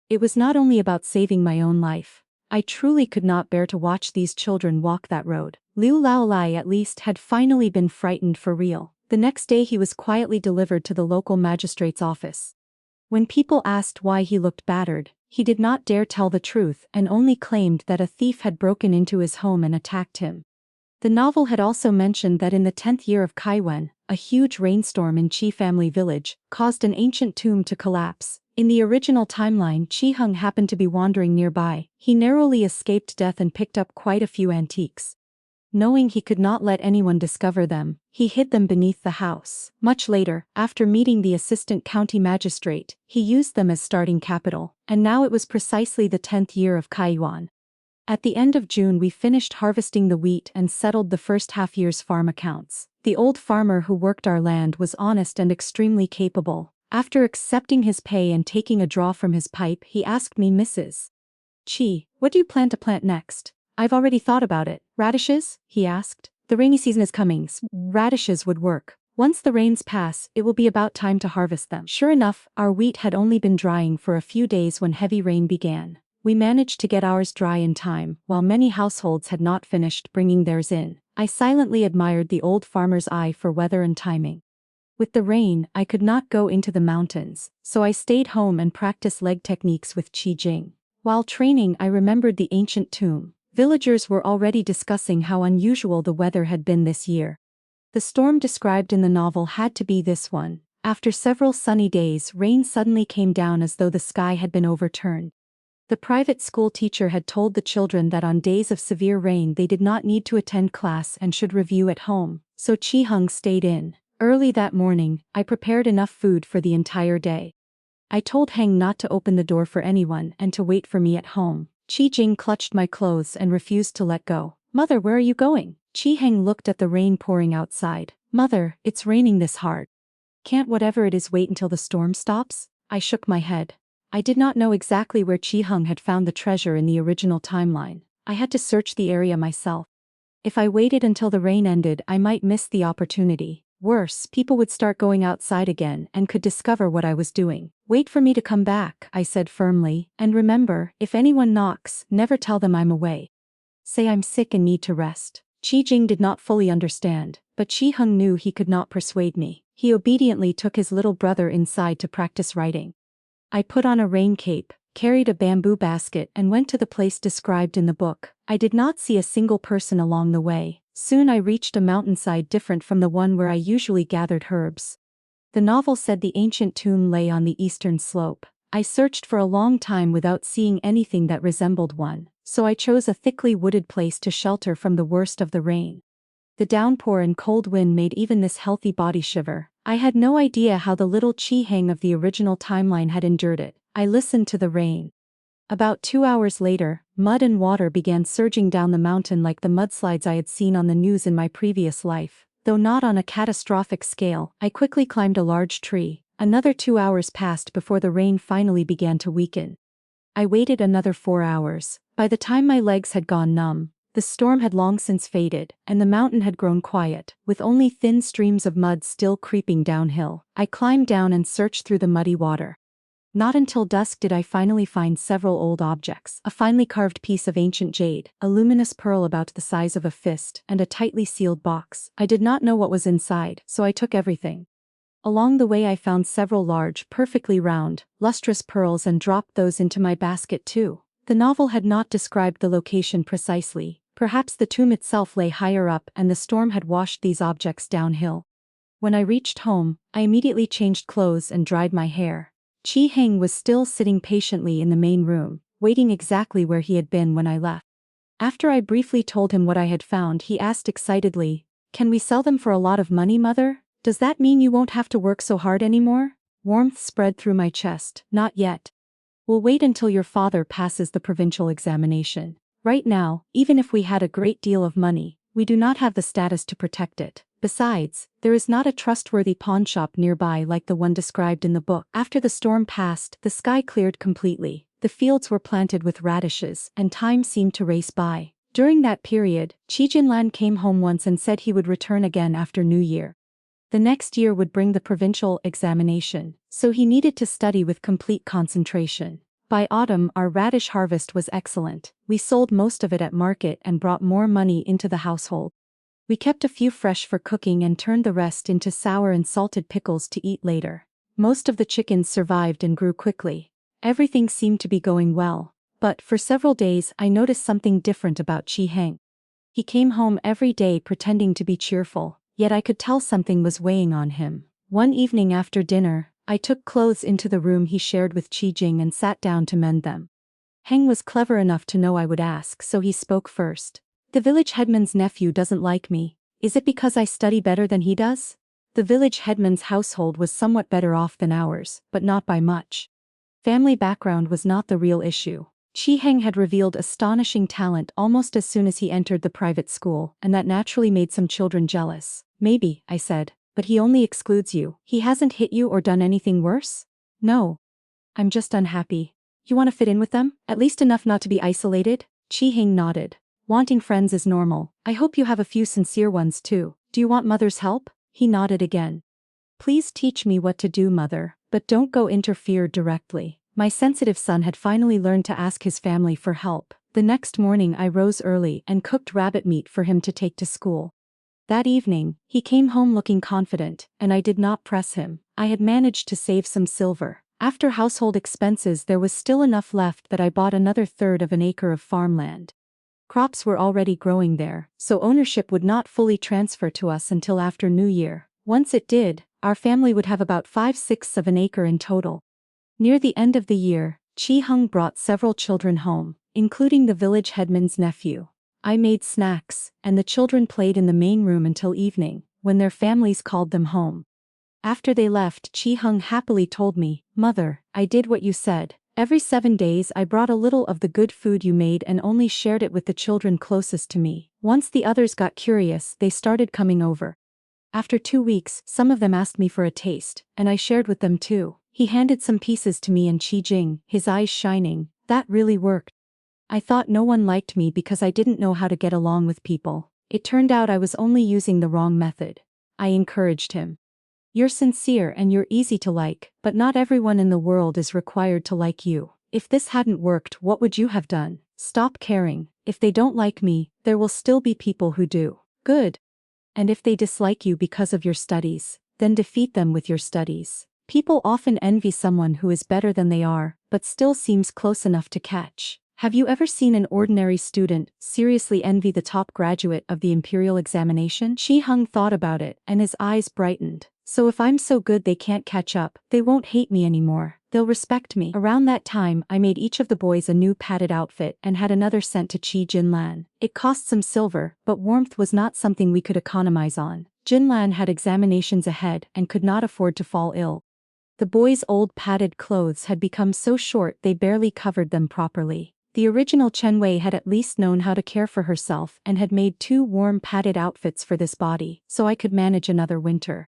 It was not only about saving my own life. I truly could not bear to watch these children walk that road. Liu Laolai at least had finally been frightened for real. The next day he was quietly delivered to the local magistrate's office. When people asked why he looked battered, he did not dare tell the truth and only claimed that a thief had broken into his home and attacked him. The novel had also mentioned that in the 10th year of Kaiwen, a huge rainstorm in Qi family village caused an ancient tomb to collapse. In the original timeline, Qi Hung happened to be wandering nearby. He narrowly escaped death and picked up quite a few antiques. Knowing he could not let anyone discover them, he hid them beneath the house. Much later, after meeting the assistant county magistrate, he used them as starting capital, and now it was precisely the 10th year of Kaiyuan. At the end of June we finished harvesting the wheat and settled the first half-year's farm accounts. The old farmer who worked our land was honest and extremely capable. After accepting his pay and taking a draw from his pipe, he asked me, "Mrs. Chi, what do you plan to plant next?" "I've already thought about it." "Radishes?" he asked. "The rainy season is coming. Radishes would work. Once the rains pass, it will be about time to harvest them." Sure enough, our wheat had only been drying for a few days when heavy rain began. We managed to get ours dry in time, while many households had not finished bringing theirs in. I silently admired the old farmer's eye for weather and timing. With the rain, I could not go into the mountains, so I stayed home and practiced leg techniques with Qi Jing. While training, I remembered the ancient tomb. Villagers were already discussing how unusual the weather had been this year. The storm described in the novel had to be this one. After several sunny days, rain suddenly came down as though the sky had been overturned. The private school teacher had told the children that on days of severe rain they did not need to attend class and should review at home, so Qi Hung stayed in. Early that morning, I prepared enough food for the entire day. I told Heng not to open the door for anyone and to wait for me at home. Qi Jing clutched my clothes and refused to let go. "Mother, where are you going?" Qi Heng looked at the rain pouring outside. "Mother, it's raining this hard. Can't whatever it is wait until the storm stops?" I shook my head. I did not know exactly where Qi Hung had found the treasure in the original timeline. I had to search the area myself. If I waited until the rain ended, I might miss the opportunity. Worse, people would start going outside again and could discover what I was doing. "Wait for me to come back," I said firmly, "and remember, if anyone knocks, never tell them I'm away. Say I'm sick and need to rest." Qi Jing did not fully understand, but Qi Hung knew he could not persuade me. He obediently took his little brother inside to practice writing. I put on a rain cape, carried a bamboo basket and went to the place described in the book. I did not see a single person along the way. Soon I reached a mountainside different from the one where I usually gathered herbs. The novel said the ancient tomb lay on the eastern slope. I searched for a long time without seeing anything that resembled one, so I chose a thickly wooded place to shelter from the worst of the rain. The downpour and cold wind made even this healthy body shiver. I had no idea how the little Qi Hang of the original timeline had endured it. I listened to the rain. About 2 hours later, mud and water began surging down the mountain like the mudslides I had seen on the news in my previous life. Though not on a catastrophic scale, I quickly climbed a large tree. Another 2 hours passed before the rain finally began to weaken. I waited another 4 hours. By the time my legs had gone numb, the storm had long since faded, and the mountain had grown quiet, with only thin streams of mud still creeping downhill. I climbed down and searched through the muddy water. Not until dusk did I finally find several old objects. A finely carved piece of ancient jade, a luminous pearl about the size of a fist, and a tightly sealed box. I did not know what was inside, so I took everything. Along the way I found several large, perfectly round, lustrous pearls and dropped those into my basket too. The novel had not described the location precisely. Perhaps the tomb itself lay higher up and the storm had washed these objects downhill. When I reached home, I immediately changed clothes and dried my hair. Qi Hang was still sitting patiently in the main room, waiting exactly where he had been when I left. After I briefly told him what I had found, he asked excitedly, "Can we sell them for a lot of money, Mother? Does that mean you won't have to work so hard anymore?" Warmth spread through my chest. "Not yet. We'll wait until your father passes the provincial examination. Right now, even if we had a great deal of money, we do not have the status to protect it. Besides, there is not a trustworthy pawnshop nearby like the one described in the book." After the storm passed, the sky cleared completely. The fields were planted with radishes, and time seemed to race by. During that period, Chi-Jinlan came home once and said he would return again after New Year. The next year would bring the provincial examination, so he needed to study with complete concentration. By autumn, our radish harvest was excellent. We sold most of it at market and brought more money into the household. We kept a few fresh for cooking and turned the rest into sour and salted pickles to eat later. Most of the chickens survived and grew quickly. Everything seemed to be going well, but for several days I noticed something different about Chi Heng. He came home every day pretending to be cheerful, yet I could tell something was weighing on him. One evening after dinner, I took clothes into the room he shared with Chi Jing and sat down to mend them. Heng was clever enough to know I would ask, so he spoke first. "The village headman's nephew doesn't like me. Is it because I study better than he does?" The village headman's household was somewhat better off than ours, but not by much. Family background was not the real issue. Chi Heng had revealed astonishing talent almost as soon as he entered the private school, and that naturally made some children jealous. "Maybe," I said, "but he only excludes you. He hasn't hit you or done anything worse?" "No. I'm just unhappy." "You want to fit in with them? At least enough not to be isolated?" Chi Heng nodded. "Wanting friends is normal. I hope you have a few sincere ones too. Do you want Mother's help?" He nodded again. "Please teach me what to do, Mother, but don't go interfere directly." My sensitive son had finally learned to ask his family for help. The next morning I rose early and cooked rabbit meat for him to take to school. That evening, he came home looking confident, and I did not press him. I had managed to save some silver. After household expenses, there was still enough left that I bought another third of an acre of farmland. Crops were already growing there, so ownership would not fully transfer to us until after New Year. Once it did, our family would have about 5/6 of an acre in total. Near the end of the year, Chi Heng brought several children home, including the village headman's nephew. I made snacks, and the children played in the main room until evening, when their families called them home. After they left, Chi Heng happily told me, "Mother, I did what you said. Every 7 days I brought a little of the good food you made and only shared it with the children closest to me. Once the others got curious, they started coming over. After 2 weeks, some of them asked me for a taste, and I shared with them too." He handed some pieces to me and Chi Jing, his eyes shining. "That really worked. I thought no one liked me because I didn't know how to get along with people. It turned out I was only using the wrong method." I encouraged him. "You're sincere and you're easy to like, but not everyone in the world is required to like you. If this hadn't worked, what would you have done? Stop caring. If they don't like me, there will still be people who do. Good. And if they dislike you because of your studies, then defeat them with your studies. People often envy someone who is better than they are, but still seems close enough to catch. Have you ever seen an ordinary student seriously envy the top graduate of the imperial examination?" Chi Heng thought about it, and his eyes brightened. "So if I'm so good they can't catch up, they won't hate me anymore. They'll respect me." Around that time, I made each of the boys a new padded outfit and had another sent to Chi Jinlan. It cost some silver, but warmth was not something we could economize on. Jinlan had examinations ahead and could not afford to fall ill. The boys' old padded clothes had become so short they barely covered them properly. The original Chen Wei had at least known how to care for herself and had made 2 warm padded outfits for this body, so I could manage another winter.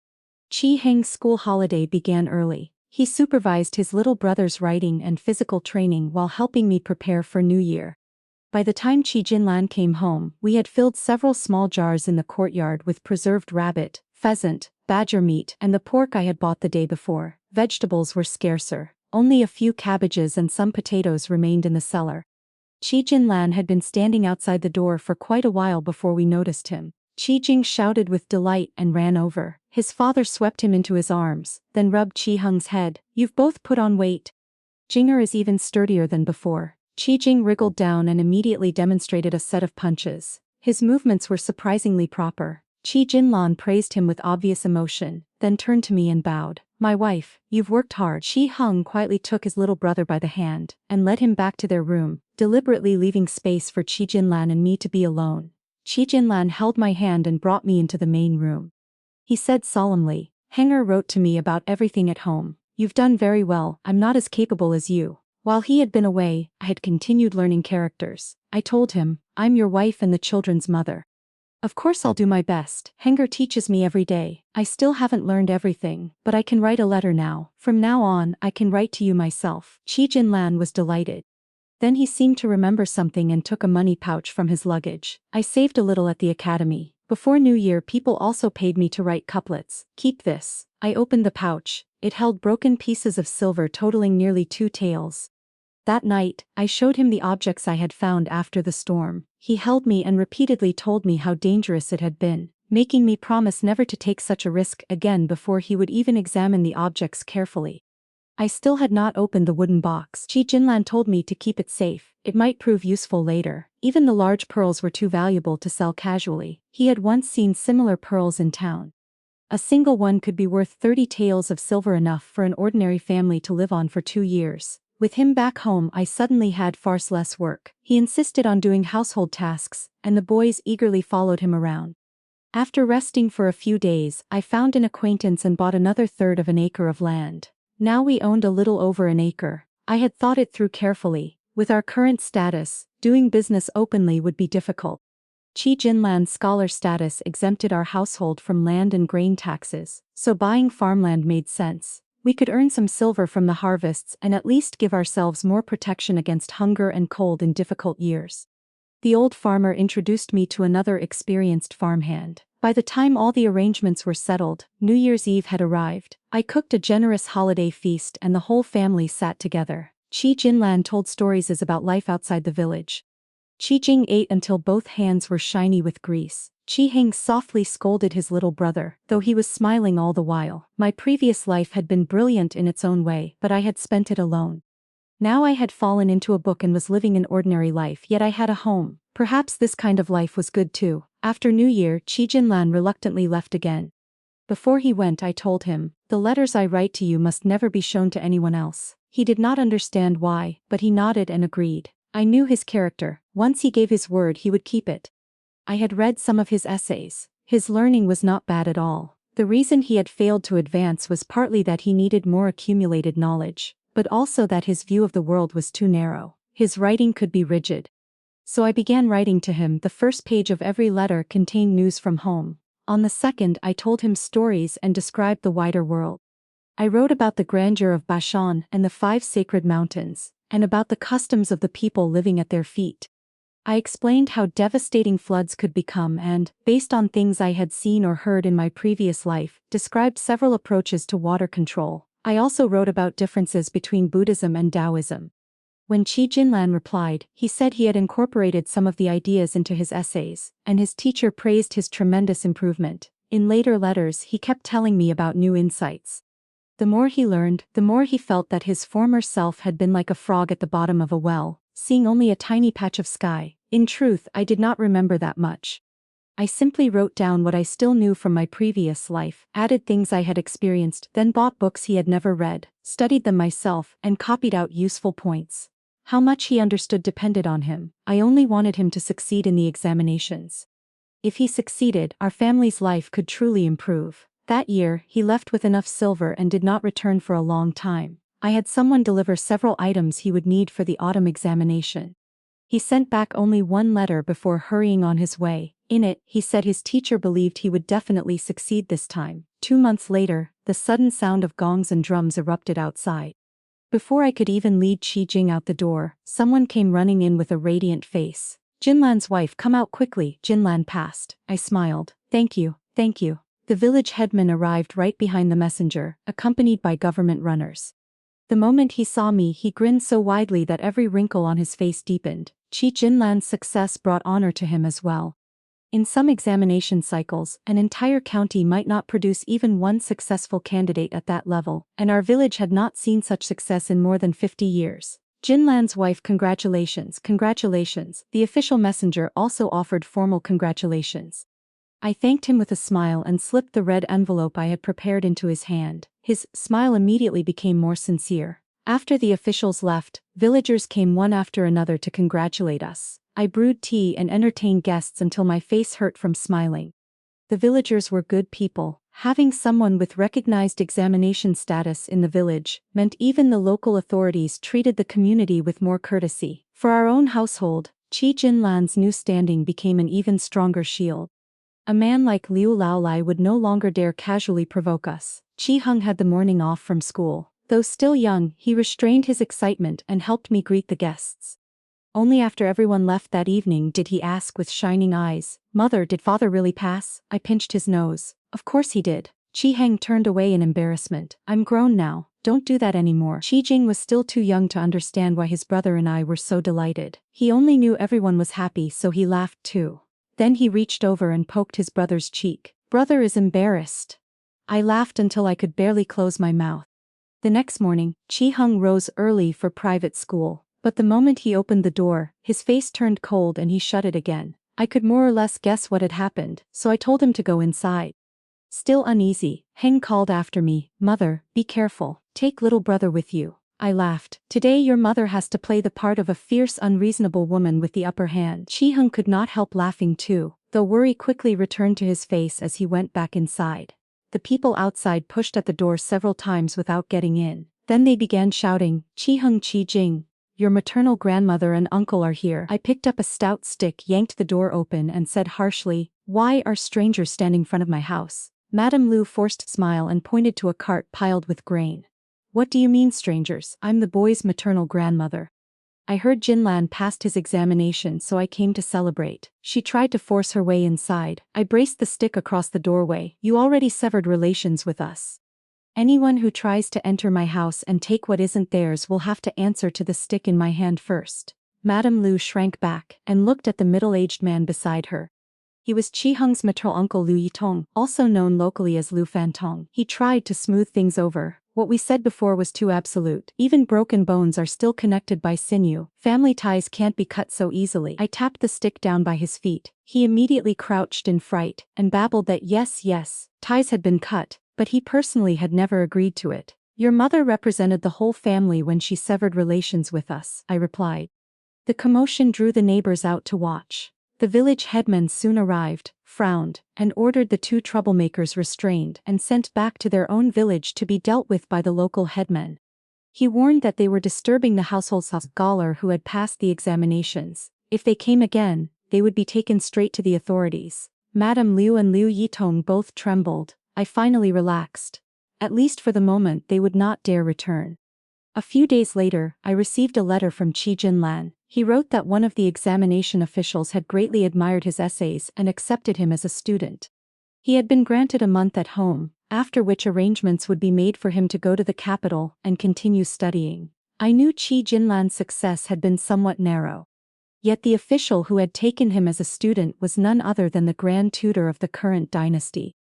Chi Heng's school holiday began early. He supervised his little brother's writing and physical training while helping me prepare for New Year. By the time Chi Jinlan came home, we had filled several small jars in the courtyard with preserved rabbit, pheasant, badger meat, and the pork I had bought the day before. Vegetables were scarcer. Only a few cabbages and some potatoes remained in the cellar. Chi Jinlan had been standing outside the door for quite a while before we noticed him. Chi Jing shouted with delight and ran over. His father swept him into his arms, then rubbed Chi Heng's head. "You've both put on weight. Jinger is even sturdier than before." Chi Jing wriggled down and immediately demonstrated a set of punches. His movements were surprisingly proper. Chi Jinlan praised him with obvious emotion, then turned to me and bowed. My wife, you've worked hard. Shi Hung quietly took his little brother by the hand and led him back to their room, deliberately leaving space for Qi Jinlan and me to be alone. Qi Jinlan held my hand and brought me into the main room. He said solemnly, Hanger wrote to me about everything at home. You've done very well, I'm not as capable as you. While he had been away, I had continued learning characters. I told him, I'm your wife and the children's mother. Of course I'll do my best. Hanger teaches me every day. I still haven't learned everything, but I can write a letter now. From now on, I can write to you myself. Qi Jinlan was delighted. Then he seemed to remember something and took a money pouch from his luggage. I saved a little at the academy. Before New Year, people also paid me to write couplets. Keep this. I opened the pouch. It held broken pieces of silver totaling nearly 2 taels. That night, I showed him the objects I had found after the storm. He held me and repeatedly told me how dangerous it had been, making me promise never to take such a risk again before he would even examine the objects carefully. I still had not opened the wooden box. Qi Jinlan told me to keep it safe. It might prove useful later. Even the large pearls were too valuable to sell casually. He had once seen similar pearls in town. A single one could be worth 30 taels of silver, enough for an ordinary family to live on for 2 years. With him back home, I suddenly had far less work. He insisted on doing household tasks, and the boys eagerly followed him around. After resting for a few days, I found an acquaintance and bought another third of an acre of land. Now we owned a little over an acre. I had thought it through carefully. With our current status, doing business openly would be difficult. Qi Jinlan's scholar status exempted our household from land and grain taxes, so buying farmland made sense. We could earn some silver from the harvests and at least give ourselves more protection against hunger and cold in difficult years. The old farmer introduced me to another experienced farmhand. By the time all the arrangements were settled, New Year's Eve had arrived. I cooked a generous holiday feast and the whole family sat together. Qi Jinlan told stories about life outside the village. Qi Jing ate until both hands were shiny with grease. Qi Heng softly scolded his little brother, though he was smiling all the while. My previous life had been brilliant in its own way, but I had spent it alone. Now I had fallen into a book and was living an ordinary life, yet I had a home. Perhaps this kind of life was good too. After New Year, Qi Jinlan reluctantly left again. Before he went, I told him, the letters I write to you must never be shown to anyone else. He did not understand why, but he nodded and agreed. I knew his character. Once he gave his word, he would keep it. I had read some of his essays. His learning was not bad at all. The reason he had failed to advance was partly that he needed more accumulated knowledge, but also that his view of the world was too narrow. His writing could be rigid. So I began writing to him. The first page of every letter contained news from home. On the second, I told him stories and described the wider world. I wrote about the grandeur of Bashan and the 5 sacred mountains, and about the customs of the people living at their feet. I explained how devastating floods could become and, based on things I had seen or heard in my previous life, described several approaches to water control. I also wrote about differences between Buddhism and Taoism. When Qi Jinlan replied, he said he had incorporated some of the ideas into his essays, and his teacher praised his tremendous improvement. In later letters, he kept telling me about new insights. The more he learned, the more he felt that his former self had been like a frog at the bottom of a well, seeing only a tiny patch of sky. In truth, I did not remember that much. I simply wrote down what I still knew from my previous life, added things I had experienced, then bought books he had never read, studied them myself, and copied out useful points. How much he understood depended on him. I only wanted him to succeed in the examinations. If he succeeded, our family's life could truly improve. That year, he left with enough silver and did not return for a long time. I had someone deliver several items he would need for the autumn examination. He sent back only one letter before hurrying on his way. In it, he said his teacher believed he would definitely succeed this time. 2 months later, the sudden sound of gongs and drums erupted outside. Before I could even lead Qi Jing out the door, someone came running in with a radiant face. Jinlan's wife, come out quickly. Jinlan passed. I smiled. Thank you, thank you. The village headman arrived right behind the messenger, accompanied by government runners. The moment he saw me, he grinned so widely that every wrinkle on his face deepened. Qi Jinlan's success brought honor to him as well. In some examination cycles, an entire county might not produce even one successful candidate at that level, and our village had not seen such success in more than 50 years. Jinlan's wife, congratulations, congratulations. The official messenger also offered formal congratulations. I thanked him with a smile and slipped the red envelope I had prepared into his hand. His smile immediately became more sincere. After the officials left, villagers came one after another to congratulate us. I brewed tea and entertained guests until my face hurt from smiling. The villagers were good people. Having someone with recognized examination status in the village meant even the local authorities treated the community with more courtesy. For our own household, Qi Jinlan's new standing became an even stronger shield. A man like Liu Laolai would no longer dare casually provoke us. Qi Heng had the morning off from school. Though still young, he restrained his excitement and helped me greet the guests. Only after everyone left that evening did he ask with shining eyes, "Mother, did father really pass?" I pinched his nose. "Of course he did." Qi Heng turned away in embarrassment. "I'm grown now, don't do that anymore." Qi Jing was still too young to understand why his brother and I were so delighted. He only knew everyone was happy, so he laughed too. Then he reached over and poked his brother's cheek. "Brother is embarrassed." I laughed until I could barely close my mouth. The next morning, Qi Heng rose early for private school. But the moment he opened the door, his face turned cold and he shut it again. I could more or less guess what had happened, so I told him to go inside. Still uneasy, Heng called after me, "Mother, be careful, take little brother with you." I laughed. "Today your mother has to play the part of a fierce, unreasonable woman with the upper hand." Qi Heng could not help laughing too, though worry quickly returned to his face as he went back inside. The people outside pushed at the door several times without getting in. Then they began shouting, "Qi Heng, Qi Jing, your maternal grandmother and uncle are here." I picked up a stout stick, yanked the door open and said harshly, "Why are strangers standing in front of my house?" Madame Liu forced a smile and pointed to a cart piled with grain. "What do you mean strangers? I'm the boy's maternal grandmother. I heard Jinlan passed his examination, so I came to celebrate." She tried to force her way inside. I braced the stick across the doorway. "You already severed relations with us. Anyone who tries to enter my house and take what isn't theirs will have to answer to the stick in my hand first." Madame Liu shrank back and looked at the middle-aged man beside her. He was Qi Heng's maternal uncle Liu Yitong, also known locally as Liu Fantong. He tried to smooth things over. "What we said before was too absolute. Even broken bones are still connected by sinew. Family ties can't be cut so easily." I tapped the stick down by his feet. He immediately crouched in fright and babbled that yes, ties had been cut, but he personally had never agreed to it. "Your mother represented the whole family when she severed relations with us," I replied. The commotion drew the neighbors out to watch. The village headman soon arrived, frowned, and ordered the two troublemakers restrained and sent back to their own village to be dealt with by the local headman. He warned that they were disturbing the household scholar who had passed the examinations. If they came again, they would be taken straight to the authorities. Madame Liu and Liu Yitong both trembled. I finally relaxed. At least for the moment they would not dare return. A few days later, I received a letter from Qi Jinlan. He wrote that one of the examination officials had greatly admired his essays and accepted him as a student. He had been granted a month at home, after which arrangements would be made for him to go to the capital and continue studying. I knew Qi Jinlan's success had been somewhat narrow. Yet the official who had taken him as a student was none other than the grand tutor of the current dynasty.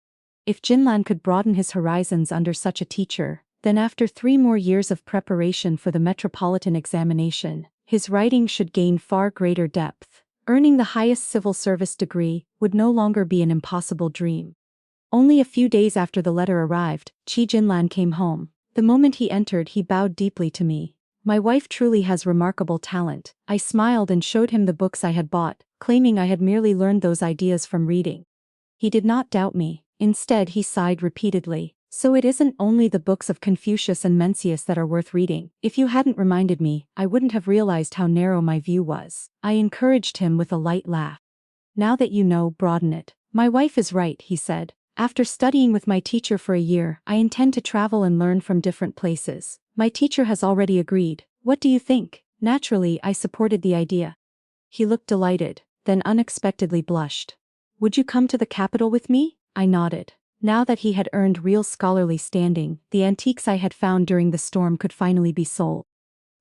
If Jinlan could broaden his horizons under such a teacher, then after 3 more years of preparation for the metropolitan examination, his writing should gain far greater depth. Earning the highest civil service degree would no longer be an impossible dream. Only a few days after the letter arrived, Qi Jinlan came home. The moment he entered, he bowed deeply to me. "My wife truly has remarkable talent." I smiled and showed him the books I had bought, claiming I had merely learned those ideas from reading. He did not doubt me. Instead, he sighed repeatedly. "So it isn't only the books of Confucius and Mencius that are worth reading. If you hadn't reminded me, I wouldn't have realized how narrow my view was." I encouraged him with a light laugh. "Now that you know, broaden it." "My wife is right," he said. "After studying with my teacher for a year, I intend to travel and learn from different places. My teacher has already agreed. What do you think?" Naturally, I supported the idea. He looked delighted, then unexpectedly blushed. "Would you come to the capital with me?" I nodded. Now that he had earned real scholarly standing, the antiques I had found during the storm could finally be sold.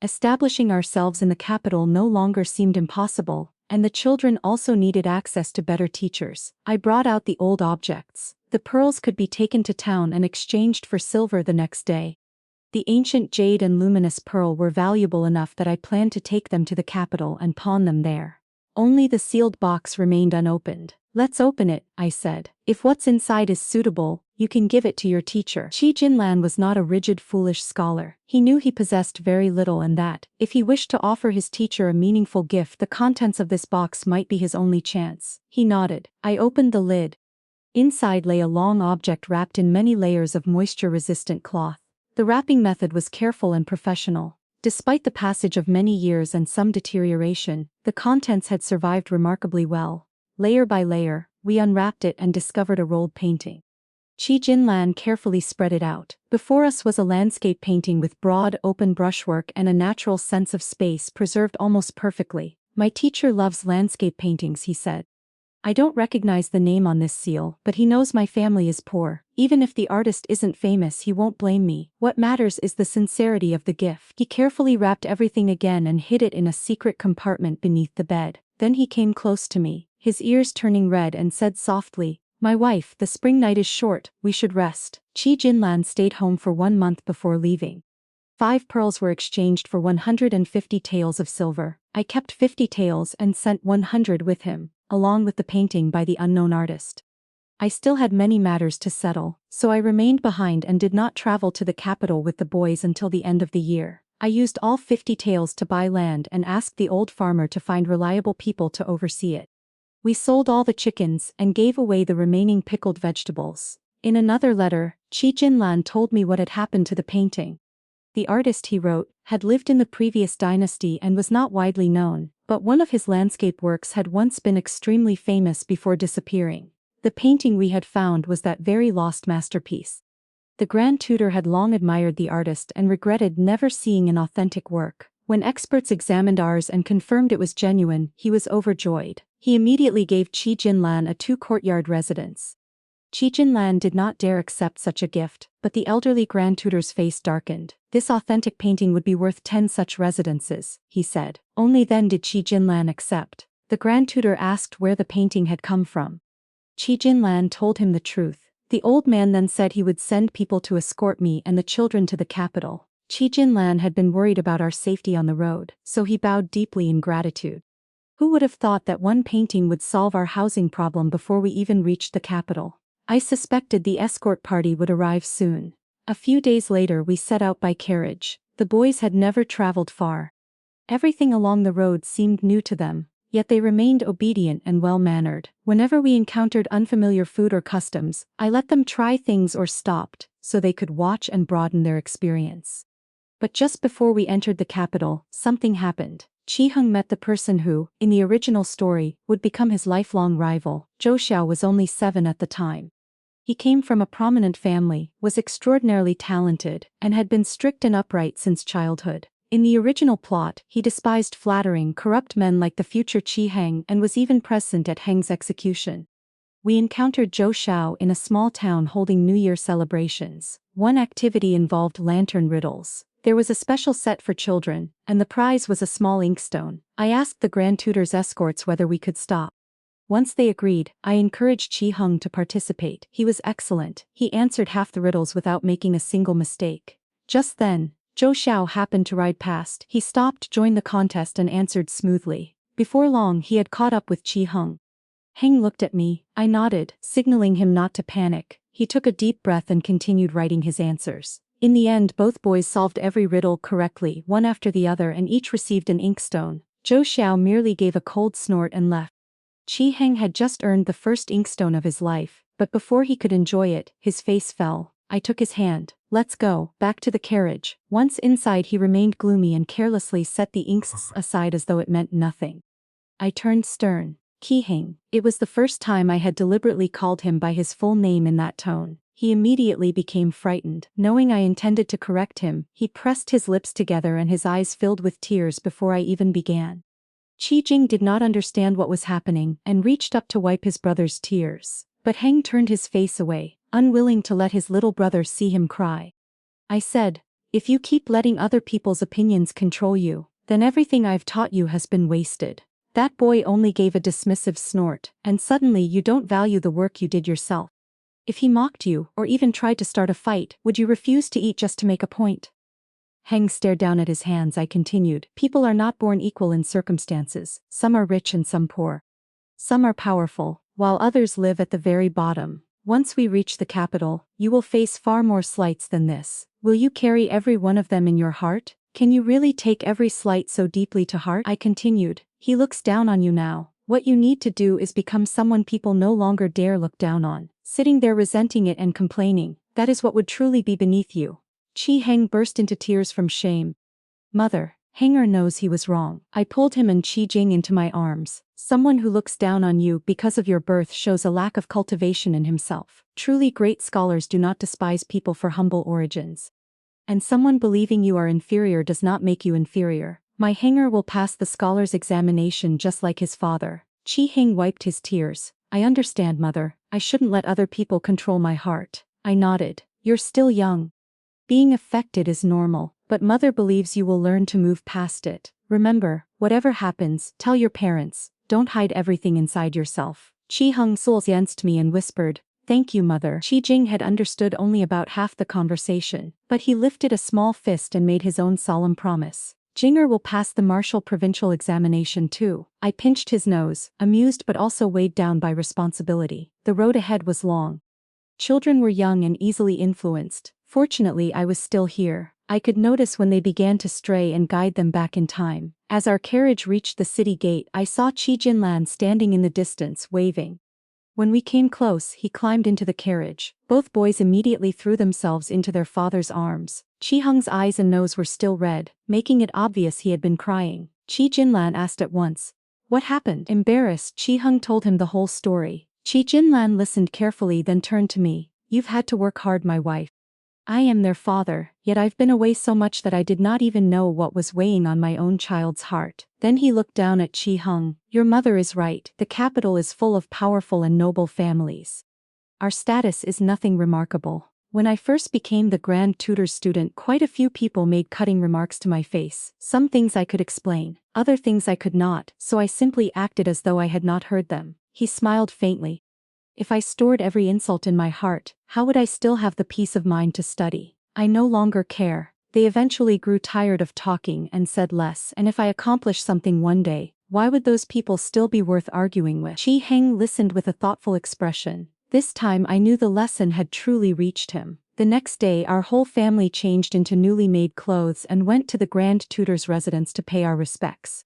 Establishing ourselves in the capital no longer seemed impossible, and the children also needed access to better teachers. I brought out the old objects. The pearls could be taken to town and exchanged for silver the next day. The ancient jade and luminous pearl were valuable enough that I planned to take them to the capital and pawn them there. Only the sealed box remained unopened. Let's open it, I said. If what's inside is suitable, you can give it to your teacher. Qi Jinlan was not a rigid, foolish scholar. He knew he possessed very little and that, if he wished to offer his teacher a meaningful gift, the contents of this box might be his only chance. He nodded. I opened the lid. Inside lay a long object wrapped in many layers of moisture-resistant cloth. The wrapping method was careful and professional. Despite the passage of many years and some deterioration, the contents had survived remarkably well. Layer by layer, we unwrapped it and discovered a rolled painting. Qi Jinlan carefully spread it out. Before us was a landscape painting with broad, open brushwork and a natural sense of space preserved almost perfectly. My teacher loves landscape paintings, he said. I don't recognize the name on this seal, but he knows my family is poor. Even if the artist isn't famous, he won't blame me. What matters is the sincerity of the gift. He carefully wrapped everything again and hid it in a secret compartment beneath the bed. Then he came close to me, his ears turning red, and said softly, "My wife, the spring night is short, we should rest." Qi Jinlan stayed home for 1 month before leaving. 5 pearls were exchanged for 150 taels of silver. I kept 50 taels and sent 100 with him, along with the painting by the unknown artist. I still had many matters to settle, so I remained behind and did not travel to the capital with the boys until the end of the year. I used all 50 taels to buy land and asked the old farmer to find reliable people to oversee it. We sold all the chickens and gave away the remaining pickled vegetables. In another letter, Qi Jinlan told me what had happened to the painting. The artist, he wrote, had lived in the previous dynasty and was not widely known, but one of his landscape works had once been extremely famous before disappearing. The painting we had found was that very lost masterpiece. The Grand Tutor had long admired the artist and regretted never seeing an authentic work. When experts examined ours and confirmed it was genuine, he was overjoyed. He immediately gave Qi Jinlan a 2-courtyard residence. Qi Jinlan did not dare accept such a gift, but the elderly Grand Tutor's face darkened. This authentic painting would be worth 10 such residences, he said. Only then did Qi Jinlan accept. The Grand Tutor asked where the painting had come from. Qi Jinlan told him the truth. The old man then said he would send people to escort me and the children to the capital. Qi Jinlan had been worried about our safety on the road, so he bowed deeply in gratitude. Who would have thought that one painting would solve our housing problem before we even reached the capital? I suspected the escort party would arrive soon. A few days later we set out by carriage. The boys had never traveled far. Everything along the road seemed new to them, yet they remained obedient and well-mannered. Whenever we encountered unfamiliar food or customs, I let them try things or stopped, so they could watch and broaden their experience. But just before we entered the capital, something happened. Qi Heng met the person who, in the original story, would become his lifelong rival. Zhou Xiao was only 7 at the time. He came from a prominent family, was extraordinarily talented, and had been strict and upright since childhood. In the original plot, he despised flattering, corrupt men like the future Qi Heng and was even present at Heng's execution. We encountered Zhou Xiao in a small town holding New Year celebrations. One activity involved lantern riddles. There was a special set for children, and the prize was a small inkstone. I asked the Grand Tutor's escorts whether we could stop. Once they agreed, I encouraged Qi Heng to participate. He was excellent. He answered half the riddles without making a single mistake. Just then, Zhou Xiao happened to ride past. He stopped, joined the contest and answered smoothly. Before long he had caught up with Qi Heng. Heng looked at me. I nodded, signaling him not to panic. He took a deep breath and continued writing his answers. In the end, both boys solved every riddle correctly, one after the other, and each received an inkstone. Zhou Xiao merely gave a cold snort and left. Qi Heng had just earned the first inkstone of his life, but before he could enjoy it, his face fell. I took his hand. Let's go, back to the carriage. Once inside he remained gloomy and carelessly set the inks aside as though it meant nothing. I turned stern. Qi Heng. It was the first time I had deliberately called him by his full name in that tone. He immediately became frightened. Knowing I intended to correct him, he pressed his lips together and his eyes filled with tears before I even began. Qi Jing did not understand what was happening and reached up to wipe his brother's tears. But Heng turned his face away, unwilling to let his little brother see him cry. I said, "If you keep letting other people's opinions control you, then everything I've taught you has been wasted." That boy only gave a dismissive snort, and suddenly you don't value the work you did yourself. If he mocked you, or even tried to start a fight, would you refuse to eat just to make a point? Heng stared down at his hands. I continued, "People are not born equal in circumstances. Some are rich and some poor. Some are powerful, while others live at the very bottom. Once we reach the capital, you will face far more slights than this. Will you carry every one of them in your heart? Can you really take every slight so deeply to heart? I continued. He looks down on you now. What you need to do is become someone people no longer dare look down on. Sitting there resenting it and complaining, that is what would truly be beneath you. Chi Heng burst into tears from shame. Mother, Hanger knows he was wrong. I pulled him and Qi Jing into my arms. Someone who looks down on you because of your birth shows a lack of cultivation in himself. Truly great scholars do not despise people for humble origins. And someone believing you are inferior does not make you inferior. My Hanger will pass the scholar's examination just like his father. Qi Heng wiped his tears. I understand, mother. I shouldn't let other people control my heart. I nodded. You're still young. Being affected is normal, but mother believes you will learn to move past it. Remember, whatever happens, tell your parents. Don't hide everything inside yourself. Qi Heng against me and whispered, Thank you, mother. Qi Jing had understood only about half the conversation, but he lifted a small fist and made his own solemn promise. Jinger will pass the martial provincial examination too. I pinched his nose, amused but also weighed down by responsibility. The road ahead was long. Children were young and easily influenced. Fortunately, I was still here. I could notice when they began to stray and guide them back in time. As our carriage reached the city gate, I saw Qi Jinlan standing in the distance, waving. When we came close, he climbed into the carriage. Both boys immediately threw themselves into their father's arms. Qi Heng's eyes and nose were still red, making it obvious he had been crying. Qi Jinlan asked at once, What happened? Embarrassed, Qi Heng told him the whole story. Qi Jinlan listened carefully, then turned to me. You've had to work hard, my wife. I am their father, yet I've been away so much that I did not even know what was weighing on my own child's heart. Then he looked down at Qi Heng. Your mother is right. The capital is full of powerful and noble families. Our status is nothing remarkable. When I first became the Grand Tutor's student, quite a few people made cutting remarks to my face. Some things I could explain, other things I could not, so I simply acted as though I had not heard them. He smiled faintly. If I stored every insult in my heart, how would I still have the peace of mind to study? I no longer care. They eventually grew tired of talking and said less, and if I accomplish something one day, why would those people still be worth arguing with? Qi Heng listened with a thoughtful expression. This time I knew the lesson had truly reached him. The next day our whole family changed into newly made clothes and went to the Grand Tutor's residence to pay our respects.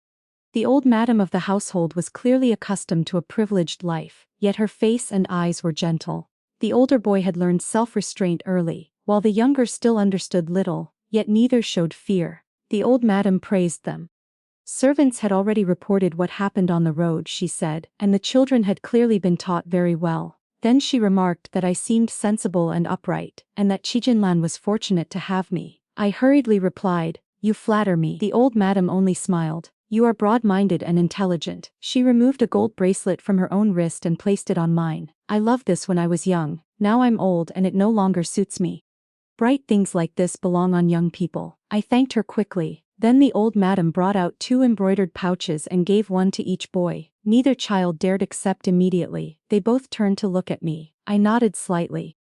The old madam of the household was clearly accustomed to a privileged life, yet her face and eyes were gentle. The older boy had learned self-restraint early, while the younger still understood little, yet neither showed fear. The old madam praised them. Servants had already reported what happened on the road, she said, and the children had clearly been taught very well. Then she remarked that I seemed sensible and upright, and that Qi Jinlan was fortunate to have me. I hurriedly replied, You flatter me. The old madam only smiled. You are broad-minded and intelligent. She removed a gold bracelet from her own wrist and placed it on mine. I loved this when I was young. Now I'm old and it no longer suits me. Bright things like this belong on young people. I thanked her quickly. Then the old madam brought out 2 embroidered pouches and gave one to each boy. Neither child dared accept immediately. They both turned to look at me. I nodded slightly.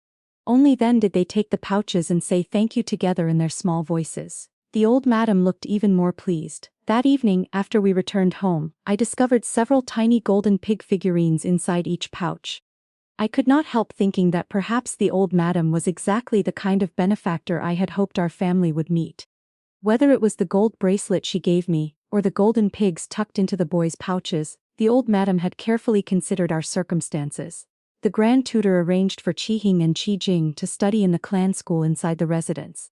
Only then did they take the pouches and say thank you together in their small voices. The old madam looked even more pleased. That evening, after we returned home, I discovered several tiny golden pig figurines inside each pouch. I could not help thinking that perhaps the old madam was exactly the kind of benefactor I had hoped our family would meet. Whether it was the gold bracelet she gave me, or the golden pigs tucked into the boys' pouches, the old madam had carefully considered our circumstances. The Grand Tutor arranged for Qi Heng and Qi Jing to study in the clan school inside the residence.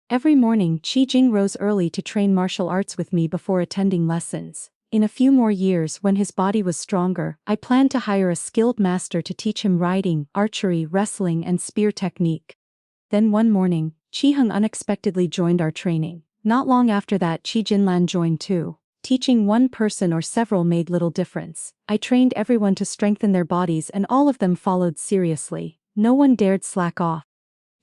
Every morning, Qi Jing rose early to train martial arts with me before attending lessons. In a few more years, when his body was stronger, I planned to hire a skilled master to teach him riding, archery, wrestling, and spear technique. Then one morning, Qi Heng unexpectedly joined our training. Not long after that, Qi Jinlan joined too. Teaching one person or several made little difference. I trained everyone to strengthen their bodies and all of them followed seriously. No one dared slack off.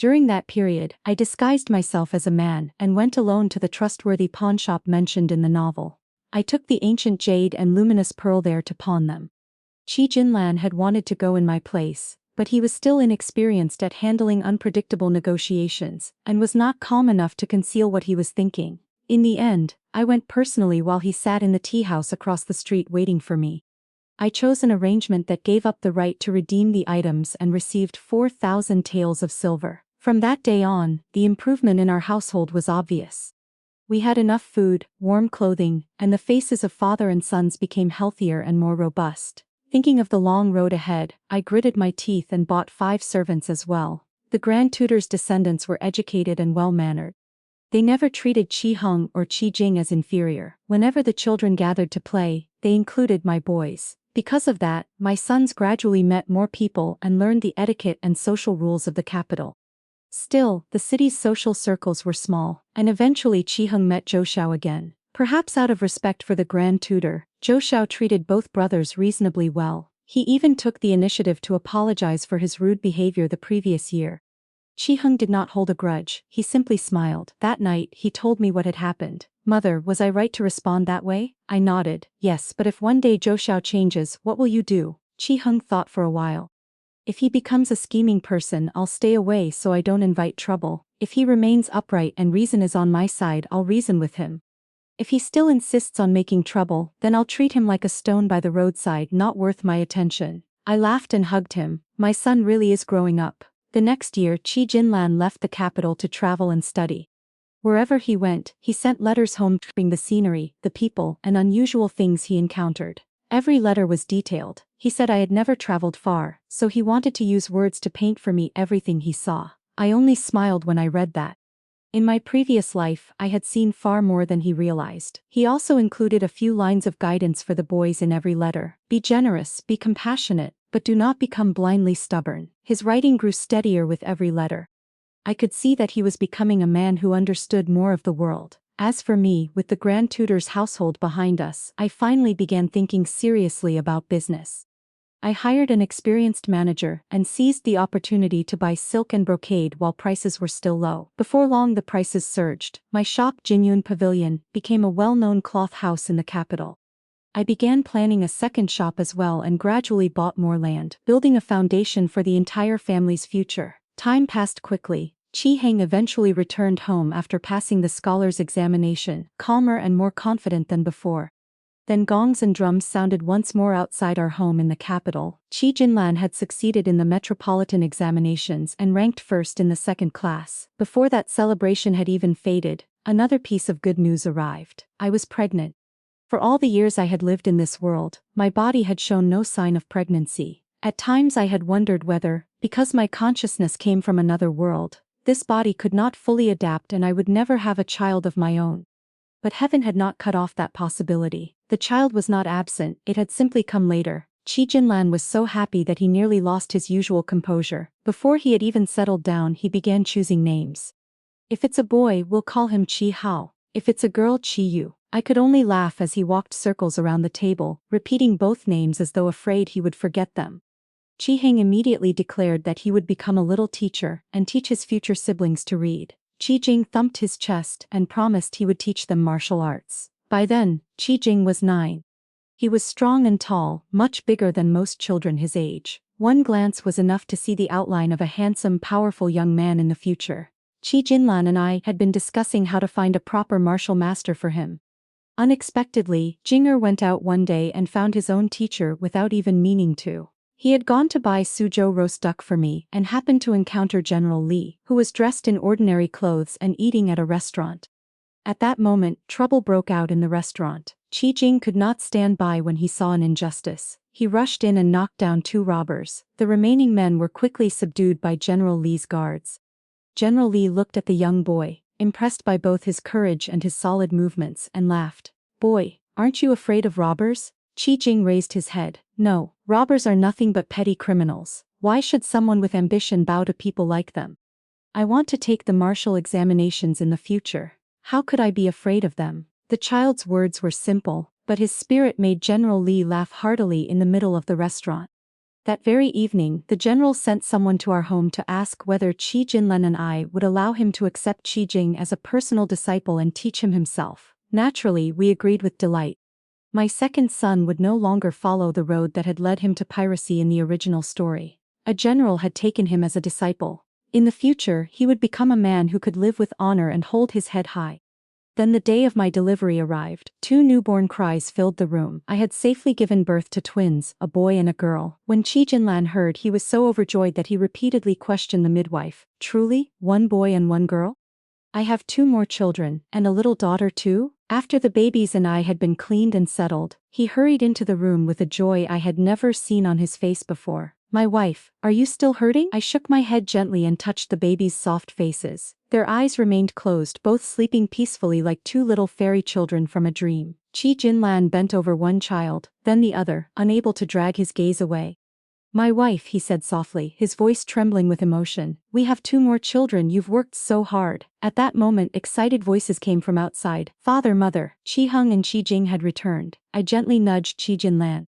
During that period, I disguised myself as a man and went alone to the trustworthy pawnshop mentioned in the novel. I took the ancient jade and luminous pearl there to pawn them. Qi Jinlan had wanted to go in my place, but he was still inexperienced at handling unpredictable negotiations, and was not calm enough to conceal what he was thinking. In the end, I went personally while he sat in the tea house across the street waiting for me. I chose an arrangement that gave up the right to redeem the items and received 4,000 taels of silver. From that day on, the improvement in our household was obvious. We had enough food, warm clothing, and the faces of father and sons became healthier and more robust. Thinking of the long road ahead, I gritted my teeth and bought 5 servants as well. The Grand Tutor's descendants were educated and well-mannered. They never treated Chi Hung or Chi Jing as inferior. Whenever the children gathered to play, they included my boys. Because of that, my sons gradually met more people and learned the etiquette and social rules of the capital. Still, the city's social circles were small, and eventually Chi Hung met Zhou Xiao again. Perhaps out of respect for the Grand Tutor, Zhou Xiao treated both brothers reasonably well. He even took the initiative to apologize for his rude behavior the previous year. Chi Hung did not hold a grudge, he simply smiled. That night, he told me what had happened. Mother, was I right to respond that way? I nodded. Yes, but if one day Zhou Xiao changes, what will you do? Chi Hung thought for a while. If he becomes a scheming person, I'll stay away so I don't invite trouble. If he remains upright and reason is on my side, I'll reason with him. If he still insists on making trouble, then I'll treat him like a stone by the roadside, not worth my attention. I laughed and hugged him. My son really is growing up. The next year, Qi Jinlan left the capital to travel and study. Wherever he went, he sent letters home describing the scenery, the people, and unusual things he encountered. Every letter was detailed. He said I had never traveled far, so he wanted to use words to paint for me everything he saw. I only smiled when I read that. In my previous life, I had seen far more than he realized. He also included a few lines of guidance for the boys in every letter. Be generous, be compassionate, but do not become blindly stubborn. His writing grew steadier with every letter. I could see that he was becoming a man who understood more of the world. As for me, with the Grand Tutor's household behind us, I finally began thinking seriously about business. I hired an experienced manager and seized the opportunity to buy silk and brocade while prices were still low. Before long the prices surged. My shop, Jinyun Pavilion, became a well-known cloth house in the capital. I began planning a second shop as well and gradually bought more land, building a foundation for the entire family's future. Time passed quickly. Chi Heng eventually returned home after passing the scholar's examination, calmer and more confident than before. Then gongs and drums sounded once more outside our home in the capital. Qi Jinlan had succeeded in the metropolitan examinations and ranked first in the second class. Before that celebration had even faded, another piece of good news arrived. I was pregnant. For all the years I had lived in this world, my body had shown no sign of pregnancy. At times I had wondered whether, because my consciousness came from another world, this body could not fully adapt and I would never have a child of my own. But heaven had not cut off that possibility. The child was not absent, it had simply come later. Qi Jinlan was so happy that he nearly lost his usual composure. Before he had even settled down, he began choosing names. If it's a boy, we'll call him Qi Hao. If it's a girl, Qi Yu. I could only laugh as he walked circles around the table, repeating both names as though afraid he would forget them. Qi Heng immediately declared that he would become a little teacher and teach his future siblings to read. Qi Jing thumped his chest and promised he would teach them martial arts. By then, Qi Jing was 9. He was strong and tall, much bigger than most children his age. One glance was enough to see the outline of a handsome, powerful young man in the future. Qi Jinlan and I had been discussing how to find a proper martial master for him. Unexpectedly, Jinger went out one day and found his own teacher without even meaning to. He had gone to buy Suzhou roast duck for me and happened to encounter General Li, who was dressed in ordinary clothes and eating at a restaurant. At that moment, trouble broke out in the restaurant. Qi Jing could not stand by when he saw an injustice. He rushed in and knocked down 2 robbers. The remaining men were quickly subdued by General Li's guards. General Li looked at the young boy, impressed by both his courage and his solid movements, and laughed. "Boy, aren't you afraid of robbers?" Qi Jing raised his head. "No, robbers are nothing but petty criminals. Why should someone with ambition bow to people like them? I want to take the martial examinations in the future. How could I be afraid of them?" The child's words were simple, but his spirit made General Li laugh heartily in the middle of the restaurant. That very evening, the general sent someone to our home to ask whether Qi Jinlan and I would allow him to accept Qi Jing as a personal disciple and teach him himself. Naturally, we agreed with delight. My second son would no longer follow the road that had led him to piracy in the original story. A general had taken him as a disciple. In the future, he would become a man who could live with honor and hold his head high. Then the day of my delivery arrived. 2 newborn cries filled the room. I had safely given birth to twins, a boy and a girl. When Chi Jinlan heard, he was so overjoyed that he repeatedly questioned the midwife, "Truly, 1 boy and 1 girl? I have 2 more children, and a little daughter too?" After the babies and I had been cleaned and settled, he hurried into the room with a joy I had never seen on his face before. "My wife, are you still hurting?" I shook my head gently and touched the babies' soft faces. Their eyes remained closed, both sleeping peacefully like 2 little fairy children from a dream. Chi Jinlan bent over one child, then the other, unable to drag his gaze away. "My wife," he said softly, his voice trembling with emotion, "we have 2 more children, you've worked so hard." At that moment excited voices came from outside. Father, mother, Chi Hung and Chi Jing had returned. I gently nudged Chi Jinlan.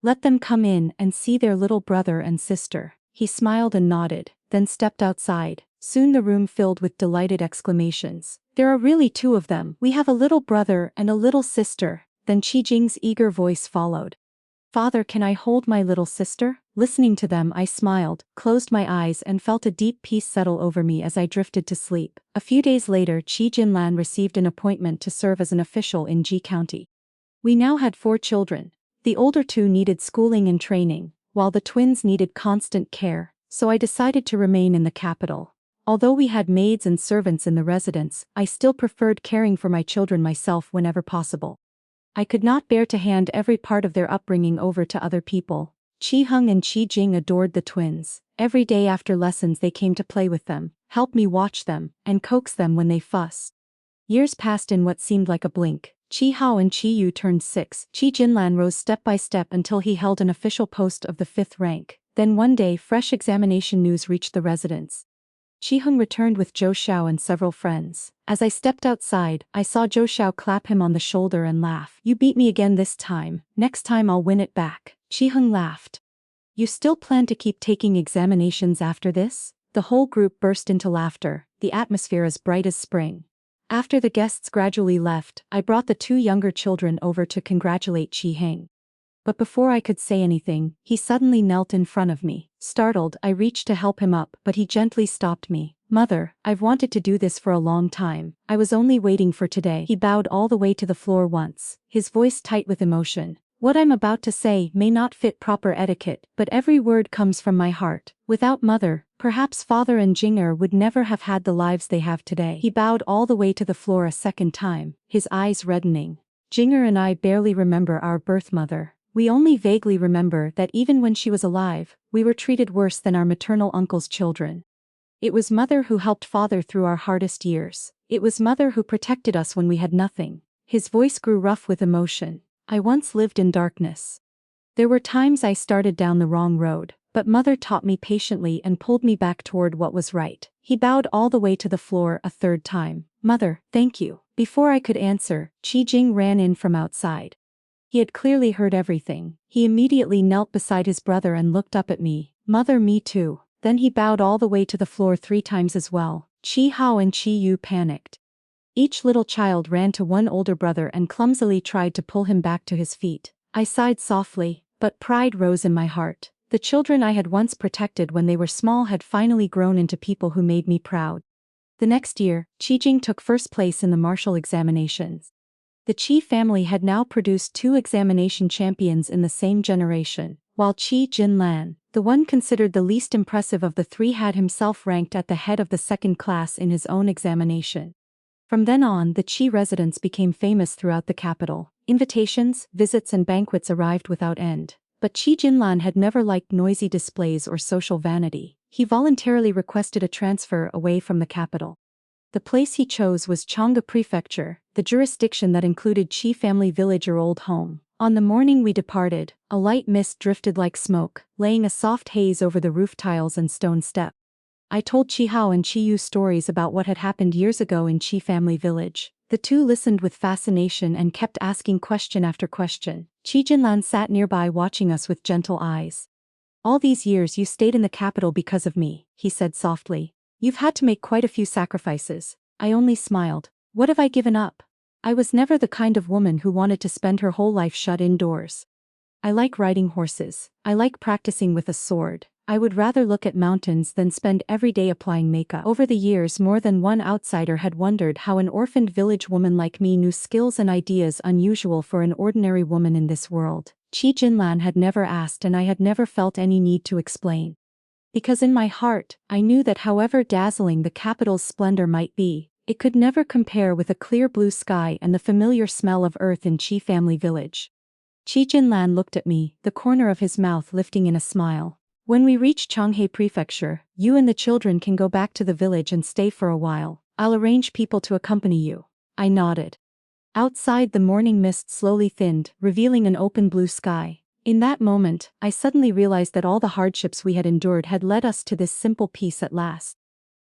"Let them come in and see their little brother and sister." He smiled and nodded, then stepped outside. Soon the room filled with delighted exclamations. "There are really 2 of them. We have a little brother and a little sister." Then Chi Jing's eager voice followed. "Father, can I hold my little sister?" Listening to them, I smiled, closed my eyes and felt a deep peace settle over me as I drifted to sleep. A few days later, Chi Jinlan received an appointment to serve as an official in Ji County. We now had 4 children. The older 2 needed schooling and training, while the twins needed constant care, so I decided to remain in the capital. Although we had maids and servants in the residence, I still preferred caring for my children myself whenever possible. I could not bear to hand every part of their upbringing over to other people. Chi Hung and Chi Jing adored the twins. Every day after lessons they came to play with them, help me watch them, and coax them when they fussed. Years passed in what seemed like a blink. Chi Hao and Chi Yu turned 6. Chi Jinlan rose step by step until he held an official post of the 5th rank. Then one day fresh examination news reached the residence. Chi Hung returned with Zhou Xiao and several friends. As I stepped outside, I saw Zhou Xiao clap him on the shoulder and laugh. "You beat me again this time. Next time I'll win it back." Chi Hung laughed. "You still plan to keep taking examinations after this?" The whole group burst into laughter, the atmosphere as bright as spring. After the guests gradually left, I brought the 2 younger children over to congratulate Chi Heng. But before I could say anything, he suddenly knelt in front of me. Startled, I reached to help him up, but he gently stopped me. "Mother, I've wanted to do this for a long time. I was only waiting for today." He bowed all the way to the floor once, his voice tight with emotion. "What I'm about to say may not fit proper etiquette, but every word comes from my heart. Without Mother, perhaps Father and Jinger would never have had the lives they have today." He bowed all the way to the floor a second time, his eyes reddening. "Jinger and I barely remember our birth mother. We only vaguely remember that even when she was alive, we were treated worse than our maternal uncle's children. It was Mother who helped Father through our hardest years. It was Mother who protected us when we had nothing." His voice grew rough with emotion. "I once lived in darkness. There were times I started down the wrong road, but Mother taught me patiently and pulled me back toward what was right." He bowed all the way to the floor a 3rd time. "Mother, thank you." Before I could answer, Chi Jing ran in from outside. He had clearly heard everything. He immediately knelt beside his brother and looked up at me. "Mother, me too." Then he bowed all the way to the floor 3 times as well. Chi Hao and Chi Yu panicked. Each little child ran to one older brother and clumsily tried to pull him back to his feet. I sighed softly, but pride rose in my heart. The children I had once protected when they were small had finally grown into people who made me proud. The next year, Chi Jing took 1st place in the martial examinations. The Chi family had now produced 2 examination champions in the same generation, while Chi Jinlan, the one considered the least impressive of the 3, had himself ranked at the head of the 2nd class in his own examination. From then on, the Chi residence became famous throughout the capital. Invitations, visits and banquets arrived without end. But Chi Jinlan had never liked noisy displays or social vanity. He voluntarily requested a transfer away from the capital. The place he chose was Chang'e Prefecture, the jurisdiction that included Chi family village or old home. On the morning we departed, a light mist drifted like smoke, laying a soft haze over the roof tiles and stone step. I told Chi Hao and Chi Yu stories about what had happened years ago in Chi family village. The 2 listened with fascination and kept asking question after question. Chi Jinlan sat nearby watching us with gentle eyes. "All these years you stayed in the capital because of me," he said softly. "You've had to make quite a few sacrifices." I only smiled. What have I given up? I was never the kind of woman who wanted to spend her whole life shut indoors. I like riding horses. I like practicing with a sword. I would rather look at mountains than spend every day applying makeup. Over the years, more than one outsider had wondered how an orphaned village woman like me knew skills and ideas unusual for an ordinary woman in this world. Chi Jinlan had never asked, and I had never felt any need to explain. Because in my heart, I knew that however dazzling the capital's splendor might be, it could never compare with a clear blue sky and the familiar smell of earth in Chi family village. Chi Jinlan looked at me, the corner of his mouth lifting in a smile. When we reach Changhe Prefecture, you and the children can go back to the village and stay for a while. I'll arrange people to accompany you. I nodded. Outside, the morning mist slowly thinned, revealing an open blue sky. In that moment, I suddenly realized that all the hardships we had endured had led us to this simple peace at last.